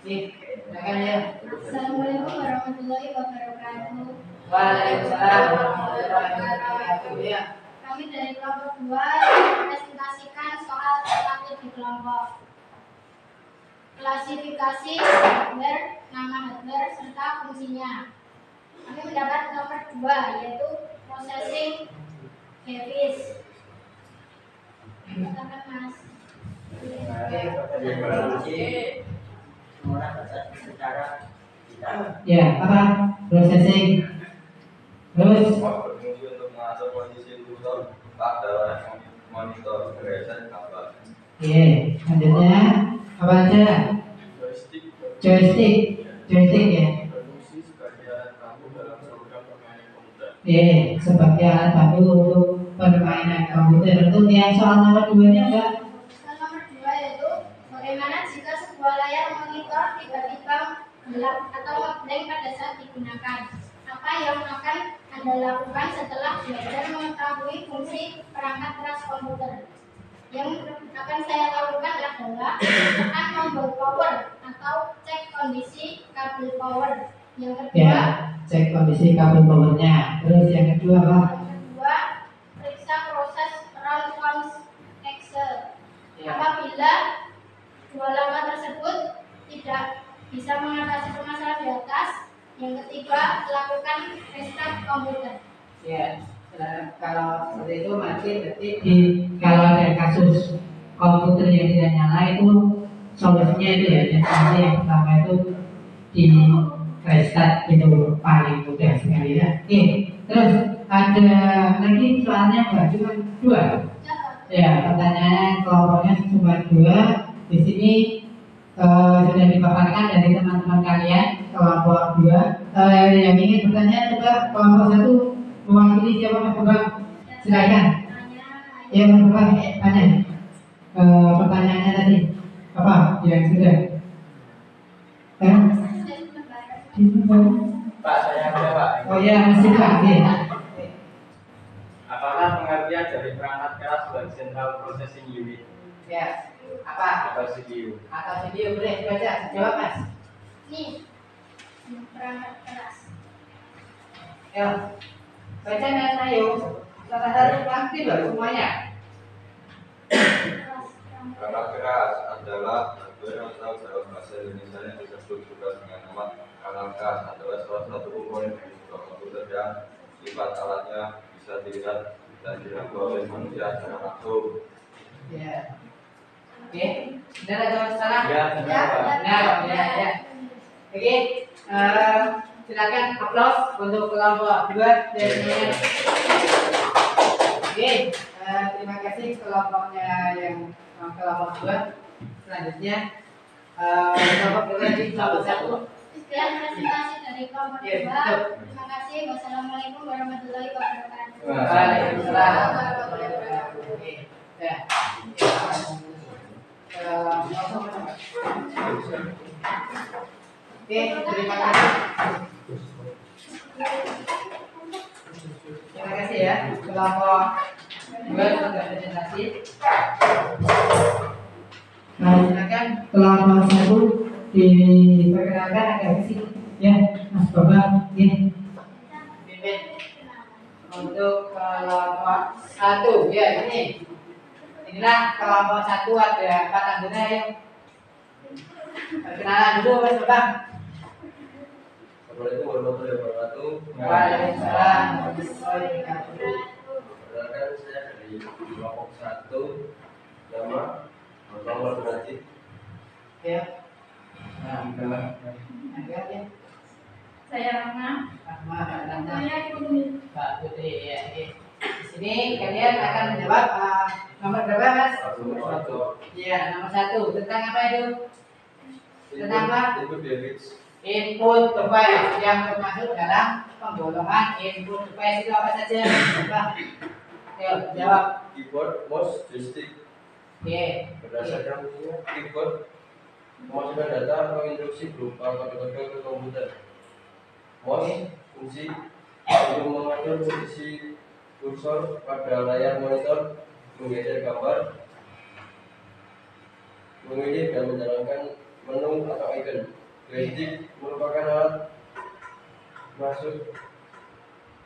Silakan ya. Assalamualaikum warahmatullahi wabarakatuh. Waalaikumsalam warahmatullahi wabarakatuh. Ya. Kami dari kelompok 2 mempresentasikan soal terkait di kelompok. Klasifikasi hardware, nama hardware serta fungsinya. Kami mendapat nomor 2 yaitu processing device. Silakan Mas. Ya, apa? Processing. Terus berfungsi untuk mengatur kondisi komputer pada monitor gerakan kabel. Oke, selanjutnya apa aja? Joystick ya. Berfungsi sebagai alat bantu dalam program permainan komputer. Oke, sebagai alat bantu untuk permainan komputer. Untuk yang soal nomor 2-nya enggak? Soal nomor 2 yaitu bagaimana jika sebuah layar monitor tiba-tiba gelap atau ngeblank pada saat digunakan. Apa yang akan Anda lakukan setelah belajar mengetahui fungsi perangkat keras komputer? Yang akan saya lakukan adalah menekan tombol power atau cek kondisi kabel power. Yang kedua, Ya, cek kondisi kabel powernya. Terus yang kedua apa? periksa proses run Excel. Ya. Apabila dua langkah tersebut tidak bisa mengatasi permasalahan di atas, yang ketiga, lakukan restart komputer. Ya, kalau seperti itu masih berarti kalau ada kasus komputer yang tidak nyala itu solusinya itu ya, nanti yang pertama itu di restart itu paling mudah sekali ya. Oke, terus ada lagi soalnya nggak cuma 2. Ya, pertanyaan kelompoknya cuma 2. Di sini sudah dipaparkan dari teman-teman kalian kelompok 2. Yang ingin bertanya coba kelompok 1 mewakili siapa Mas Bambang? Silakan. Ya Mas Bambang, tanya. Pertanyaannya tadi apa yang sudah? Pak, saya ada Pak. Oh ya, masih Pak. Apakah pengertian dari perangkat keras sebagai central processing unit Ya, apa? atau CPU? Atau video boleh baca, jawab Mas. Nih, perangkat keras. Ya, baca Mas Ayo. Salah satu pasti loh semuanya. Perangkat keras adalah hardware atau dalam bahasa Indonesia yang disebut juga dengan nama perangkat adalah salah satu komponen di sebuah komputer yang sifat alatnya bisa dilihat dan dirangkul oleh manusia secara langsung. Ya. Oke, benar atau salah? Ya, benar Pak. Benar, ya. Oke, silakan aplaus untuk kelompok 2 dan semuanya. Oke, terima kasih kelompoknya yang kelompok 2. Selanjutnya kelompok 2 di kelompok 1. Sekian presentasi dari kelompok Iya, 2. betul. Terima kasih. Wassalamualaikum warahmatullahi wabarakatuh. Waalaikumsalam warahmatullahi wabarakatuh. Oke, ya. Oke, terima kasih. Terima kasih ya. Kelompok 2 sudah presentasi. Nah, silakan kelompok 1 diperkenalkan agak sih. Ya, Mas Bambang, ya. Pimpin. Untuk kelompok 1, ya ini. Inilah kelompok 1 ada 4 anggota ya. Perkenalan dulu Mas Bambang. Assalamualaikum warahmatullahi wabarakatuh. Waalaikumsalam warahmatullahi wabarakatuh. Perkenalkan saya dari kelompok 1, nama Muhammad Najib. Ya. Nah, agak ya. Saya Rana. Rahma, Rana. Saya Putri. Pak Putri ya. Oke. Di sini kalian akan menjawab nomor berapa Mas? Nomor 1. Iya, nomor 1 tentang apa itu? Tentang apa? Input debit. Input device yang termasuk dalam penggolongan input device itu apa saja? Coba. Ayo jawab. Keyboard, mouse, joystick. Oke. Berdasarkan fungsinya, keyboard memasukkan data atau instruksi berupa kode-kode ke komputer. Mouse fungsi untuk mengatur posisi kursor pada layar monitor, menggeser gambar, memilih dan menjalankan menu atau icon. Joystick merupakan alat masuk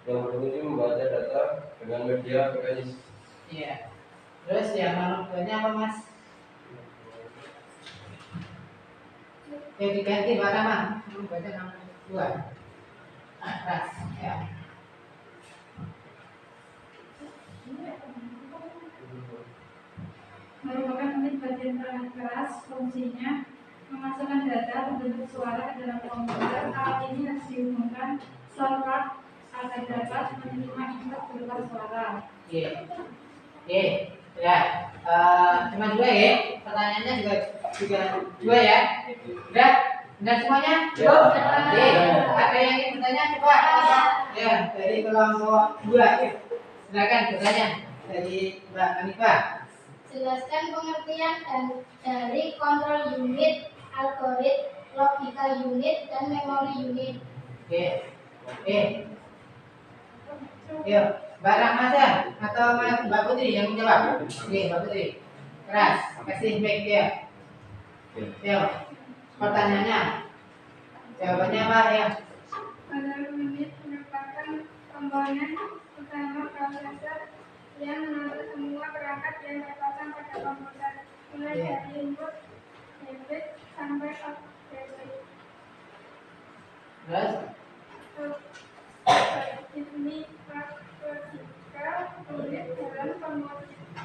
yang berfungsi membaca data dengan media mekanis. Iya. Terus yang nomor 2-nya apa Mas? Diganti Pak Rama. Baca nomor 2. Atas. Ya. Merupakan unit bagian perangkat keras, fungsinya memasukkan data berbentuk suara ke dalam komputer. Alat ini harus dihubungkan sound card agar dapat menerima input berupa suara. Oke. Oke. Ya. Cuma 2 ya. Pertanyaannya juga 2 ya. Udah? Benar semuanya? Ya. Oke. Ada yang ingin bertanya coba? Ya, dari kelompok 2. Silakan bertanya dari Mbak Hanifah. Jelaskan pengertian dari kontrol unit, algoritma, logical unit, dan memory unit. Oke. Oke. Yuk, Mbak Rahmasa atau Mbak Putri yang menjawab? Oke, Mbak Putri. Keras, kasih mic dia. Yuk, pertanyaannya. Jawabannya apa ya? Kontrol unit merupakan komponen utama prosesor yang mengatur semua perangkat yang terpasang pada komputer, mulai dari input, debit, sampai output. Terus? Ini logikal unit dalam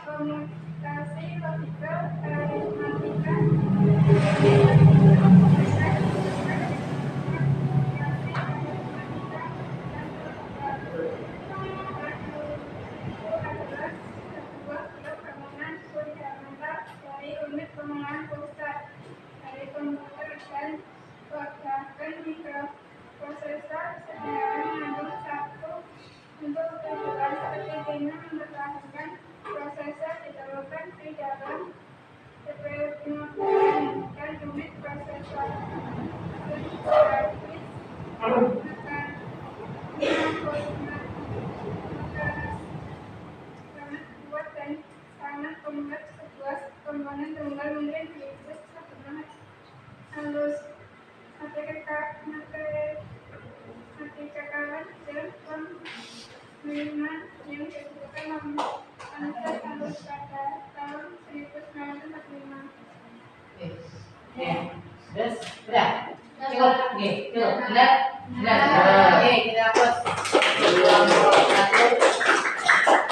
komutasi logikal aritmatika. Unit pengenalan pusat dari komputer dan bahkan mikroprosesor sediaan mengandung satu untuk tujuan seperti dengan mempertahankan prosesor ditaruhkan di dalam CPU dan unit prosesor grafis sangat kuat dan sangat kompleks. Sebuah komponen tunggal mungkin diikut sebenarnya halus matematika kawan dan pemilihan yang disebutkan Hamzah halus pada tahun 1945. Oke. Terus, udah? Cukup? Oke, cukup. Benar? Benar. Oke, kita hapus.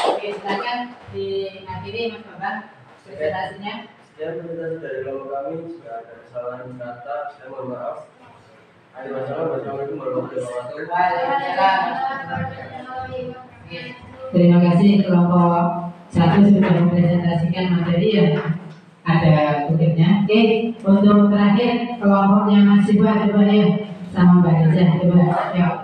Oke, silakan diakhiri Mas Bambang presentasinya. Sekian presentasi dari kelompok kami. Jika ada kesalahan kata, saya mohon maaf. Ada masalah, wassalamualaikum warahmatullahi wabarakatuh. Waalaikumsalam. Oke. Terima kasih kelompok 1 sudah mempresentasikan materi yang ada kutipnya. Oke, untuk terakhir kelompoknya Mas Siwa coba ya sama Mbak Reza coba ya.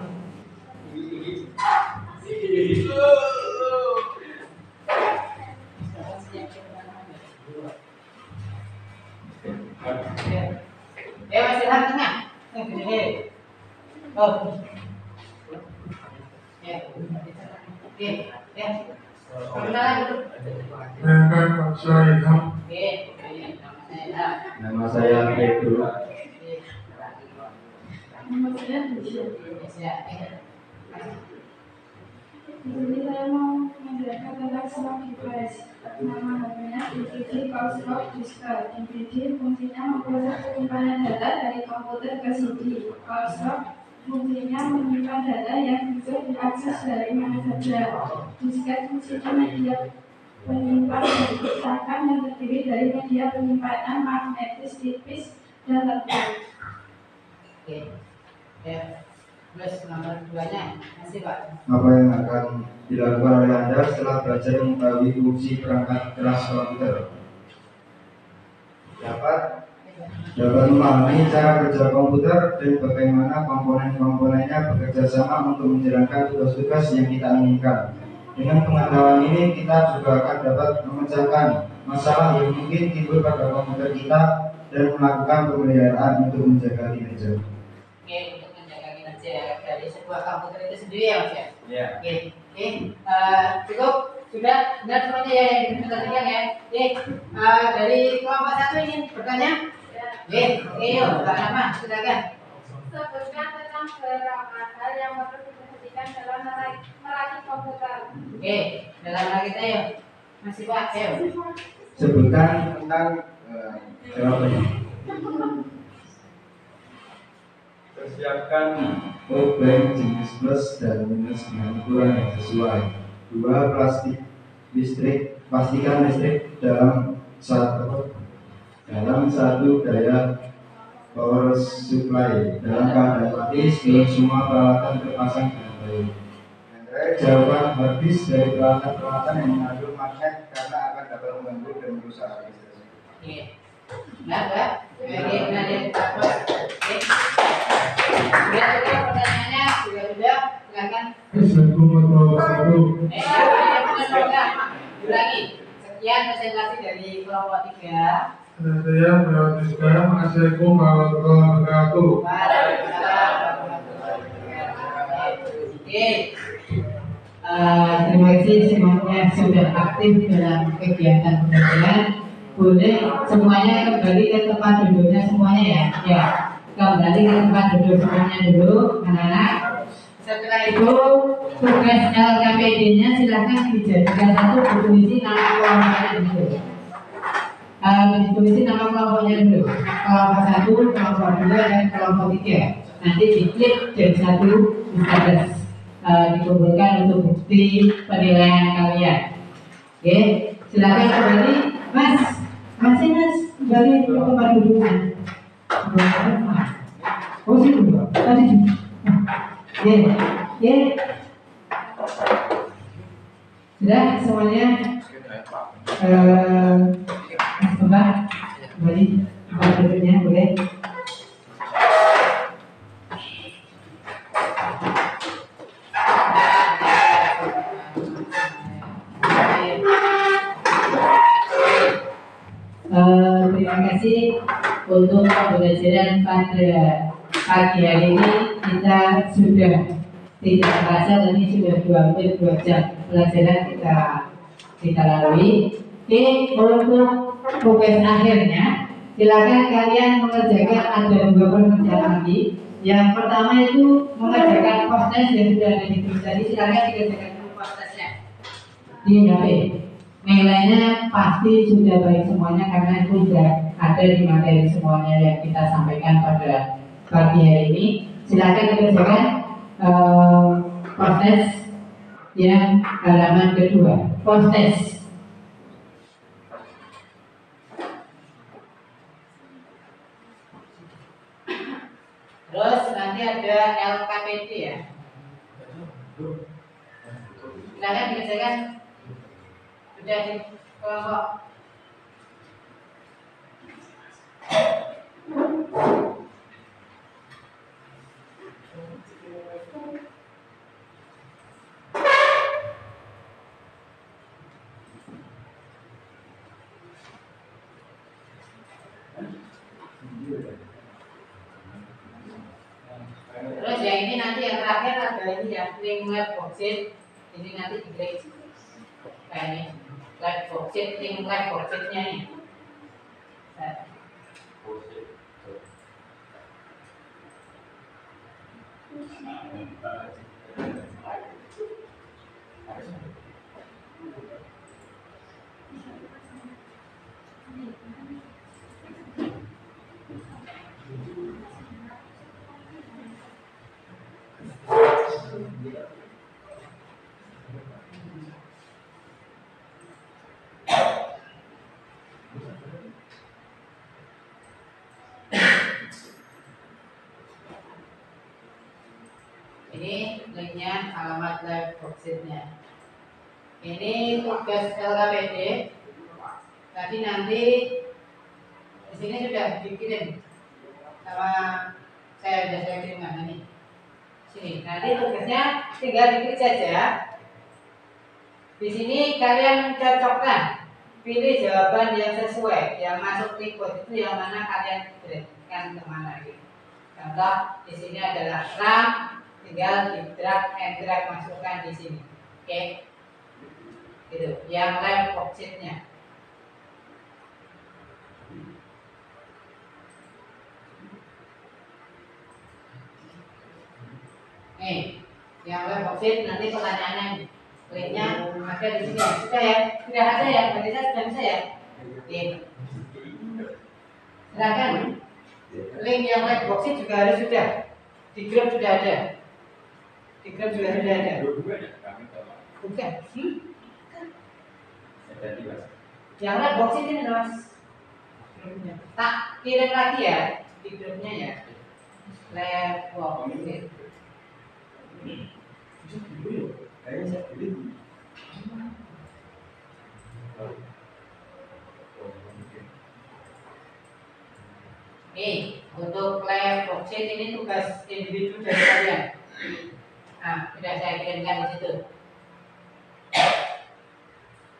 Masih tengah. Oh. Ya. Oke, ya. Nama saya Pedro. Di sini saya mau menjelaskan tentang slot device. Nama namanya DVD Call Slot Disker. DVD fungsinya memproses penyimpanan data dari komputer ke CD. Call Slot fungsinya menyimpan data yang bisa diakses dari mana saja. Disket fungsinya media penyimpan dari perpustakaan yang terdiri dari media penyimpanan magnetis tipis dan tebal. Oke. Ya. Terus nomor 2-nya, masih Pak. Apa yang akan dilakukan oleh Anda setelah belajar mengetahui fungsi perangkat keras komputer? Dapat memahami cara kerja komputer dan bagaimana komponen-komponennya bekerja sama untuk menjalankan tugas-tugas yang kita inginkan. Dengan pengetahuan ini, kita juga akan dapat memecahkan masalah yang mungkin timbul pada komputer kita dan melakukan pemeliharaan untuk menjaga kinerja. Oke, untuk menjaga kinerja dari sebuah komputer itu sendiri ya Mas ya? Iya. Oke, cukup? Sudah benar semuanya ya yang dipresentasikan ya? Oke, dari kelompok 1 ingin bertanya? Oke, yuk, Mbak Rahma, silakan. Sebutkan tentang beberapa hal yang perlu diperhatikan dalam merakit komputer. Oke, dalam merakit ayo. Masih Pak, ayo. Sebutkan tentang jawabannya. Persiapkan problem jenis plus dan minus dengan ukuran yang sesuai. 2. Pastikan listrik dalam satu daya power supply dalam keadaan mati sebelum semua peralatan terpasang dengan baik. Yang terakhir, jauhkan hard disk dari peralatan-peralatan yang mengandung magnet karena akan dapat mengganggu dan merusak listrik. Oke. Mbak. Oke, benar ya. Oke. Sudah pertanyaannya, sudah, silakan. Assalamualaikum warahmatullahi Benar. Ulangi. Sekian presentasi dari kelompok 3. Saya melanjutkan. Assalamualaikum warahmatullahi wabarakatuh. Oke. Terima kasih semuanya sudah aktif dalam kegiatan pembelajaran. Boleh semuanya kembali ke tempat duduknya semuanya ya. Ya, kembali ke tempat duduk semuanya dulu, anak-anak. Setelah itu tugas LKPD-nya silahkan dijadikan satu berisi nama kelompoknya dulu. Ditulisin nama kelompoknya dulu. Kelompok 1, kelompok 2, dan kelompok 3. Nanti diklik jadi satu bisa dikumpulkan untuk bukti penilaian kalian. Oke, silakan kembali, Mas. Kembali ke tempat duduknya. Oh sih tadi. Ya. Sudah semuanya. Mbak, kembali tempat duduknya boleh. Terima kasih untuk pembelajaran pada pagi hari ini. Kita sudah tidak terasa ini sudah hampir 2 jam pelajaran kita lalui. Oke, untuk tugas akhirnya silakan kalian mengerjakan ada 2 pekerjaan lagi. Yang pertama itu mengerjakan post-test yang sudah ada di tulis tadi. Silakan dikerjakan dulu post-testnya di HP. Nilainya pasti sudah baik semuanya karena itu sudah ada di materi semuanya yang kita sampaikan pada pagi hari ini. Silakan dikerjakan post-test yang halaman kedua. Post-test. Terus nanti ada LKPD ya. Silakan dikerjakan. Sudah di kelompok. nanti yang terakhir ada ini ya, link lab worksheet. Ini nanti diklik kayak ini, lab worksheet, link lab worksheetnya nih. Nah. Ini linknya, alamat lab worksheetnya. Ini tugas LKPD. Tadi nanti di sini sudah dikirim sama saya kirimkan ini. Sini. Nanti tugasnya tinggal diklik saja. Di sini kalian mencocokkan, pilih jawaban yang sesuai, yang masuk tipe itu yang mana kalian kirimkan kemana gitu. Contoh di sini adalah RAM, tinggal di drag and drag masukkan di sini. Oke. Gitu. Yang lab worksheetnya. Nih, yang lab worksheet nanti pertanyaannya linknya ada di sini. Sudah ya? Sudah ada ya? Berarti saya sudah bisa ya? Oke. Silakan. Link yang lab worksheet juga harus sudah. Di grup sudah ada. Di grup juga sudah ada. Bukan. Yang lab worksheet ini Mas. Tak kirim lagi ya di grupnya ya. Lab worksheet. Nih, untuk lab worksheet ini tugas individu dari kalian. Nah, sudah saya kirimkan di situ.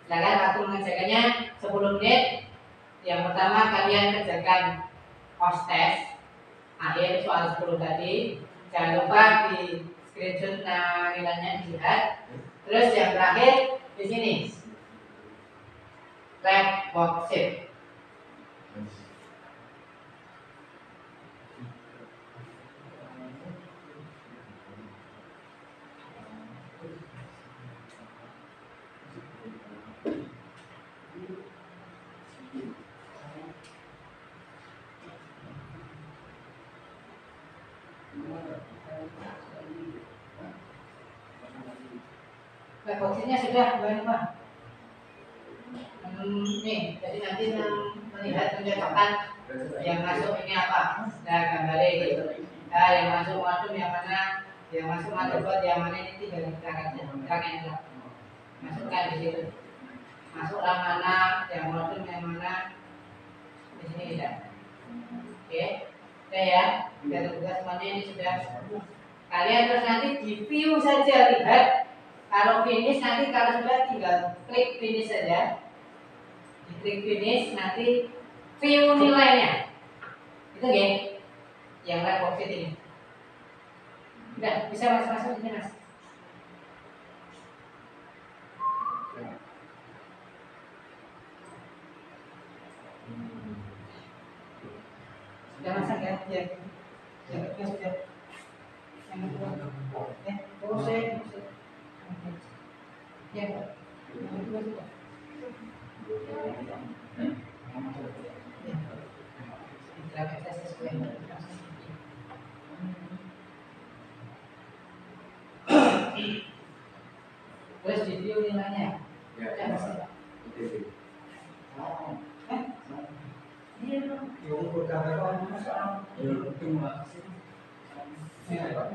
Silakan waktu mengerjakannya 10 menit. Yang pertama kalian kerjakan post test akhir soal 10 tadi. Jangan lupa di screenshot nilainya dilihat. Terus yang terakhir di sini lab worksheet. Worksheetnya sudah banyak Pak. Nih, jadi nanti melihat mencocokkan yang masuk ini apa. Nah, gambarnya gitu. Nah, yang masuk modul yang mana, yang masuk motherboard yang mana ini tinggal kita aja. Masukkan di situ. Masuk RAM mana, yang modul yang mana. Di sini tidak. Oke, udah ya. Dan tugas semuanya ini sudah. Kalian terus nanti di view saja lihat. Kalau finish nanti kalau sudah tinggal klik finish saja. Di klik finish nanti view nilainya. Itu ya. Yang lab worksheet ini. Udah bisa masuk ini Mas. Sudah masak ya? Ya. Ya sudah. Yang kedua. Ya, proses. Ya, yang kedua sudah. Terus di view nilainya. Ya, masih. Iya dong.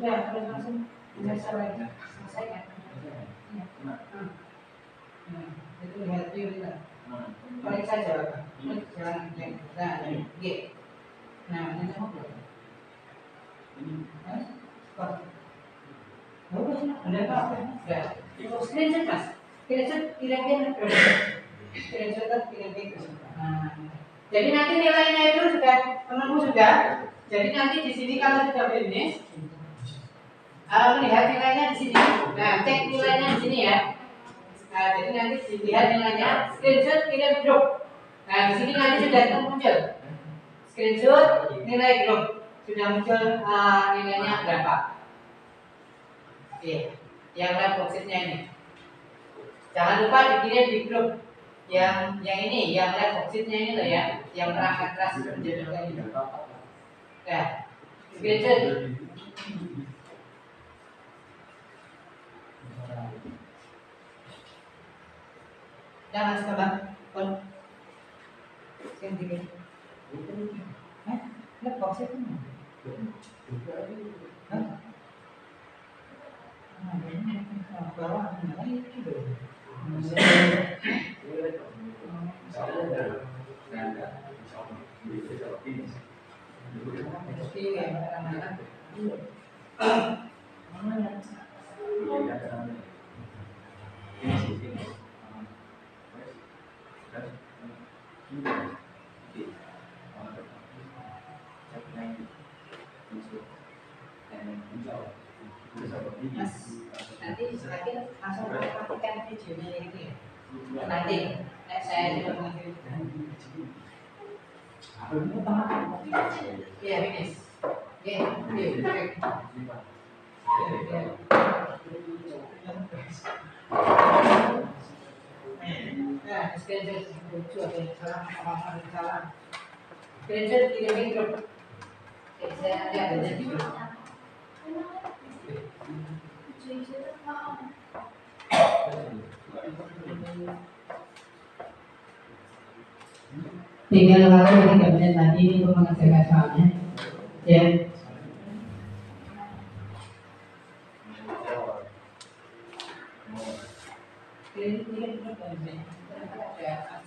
Ya, terus langsung selesaikan. Itu lihat view kita. Klik saja, jangan yang G. Nah, ini apa belum? Ada apa? Ya. Screenshot Mas. Screenshot kirim-kirim. Screenshot kirim-kirim. Nah, jadi nanti nilainya itu sudah menunggu sudah. Jadi nanti di sini kalau sudah finish, Melihat nilainya di sini. Nah, cek nilainya di sini ya. Nah, jadi nanti dilihat nilainya, screenshot kirim grup. Nah, di sini nanti sudah muncul. Screenshot nilai grup sudah muncul nilainya berapa. Oke, yang lab worksheetnya ini. Jangan lupa dikirim di grup yang ini, yang lab worksheetnya ini loh ya, yang perangkat keras menjadikan ini. Ya, screenshot. Jangan sabar, kon. Sendiri. Lab worksheet ini. Nanti semakin langsung praktikan videonya itu ya. Nanti saya juga mengakhiri. Ya, finish. Ya, nah, screenshot lucu ada yang salah, apa salah. Screenshot kirimin grup. Saya nanti ada di grup. Tinggal waktu 3 menit lagi untuk mengerjakan soalnya. Ya.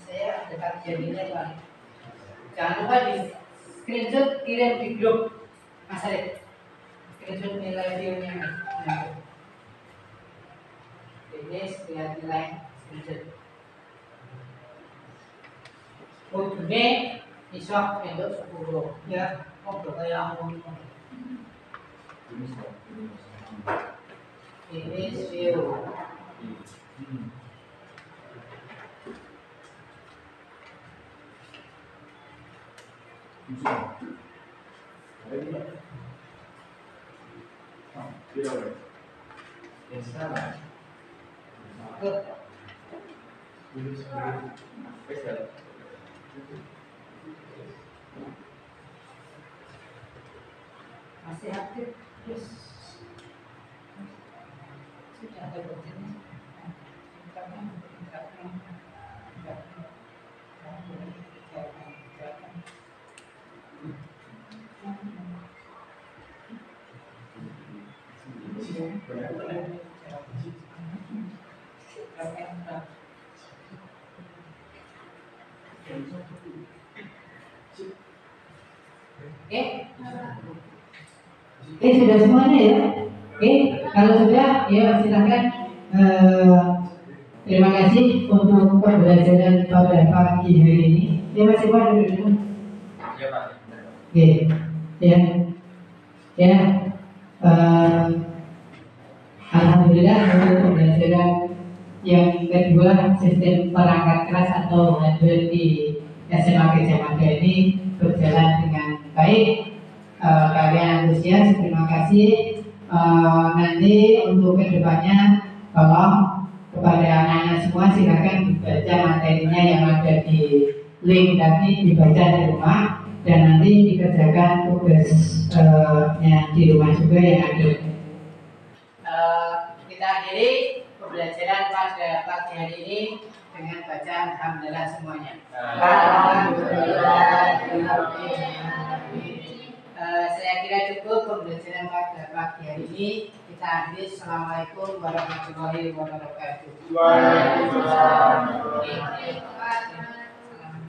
Saya dekat jadinya. Jangan lupa di screenshot kirim di grup Mas Arif. Screenshot nilai videonya. Ini lihat nilai screenshot. Ini isok untuk 10 ya. Untuk kayak ini view. Masih aktif, yes. Sudah ada buktinya. Sudah semuanya ya. Kalau sudah, ya silakan. Terima kasih untuk pembelajaran pada pagi hari ini. Masih pada dulu. Iya Pak. Ya. Alhamdulillah untuk pembelajaran yang kedua sistem perangkat keras atau hardware di SMA Gajah Mada ini berjalan dengan baik. Kalian antusias, terima kasih. Nanti untuk kedepannya tolong kepada anak-anak semua silakan dibaca materinya yang ada di link tadi, dibaca di rumah dan nanti dikerjakan tugasnya di rumah juga yang ada. Kita akhiri pembelajaran pada pagi hari ini dengan bacaan alhamdulillah semuanya. Saya kira cukup pembelajaran pada pagi hari ini. Kita akhiri. Assalamualaikum warahmatullahi wabarakatuh. Waalaikumsalam.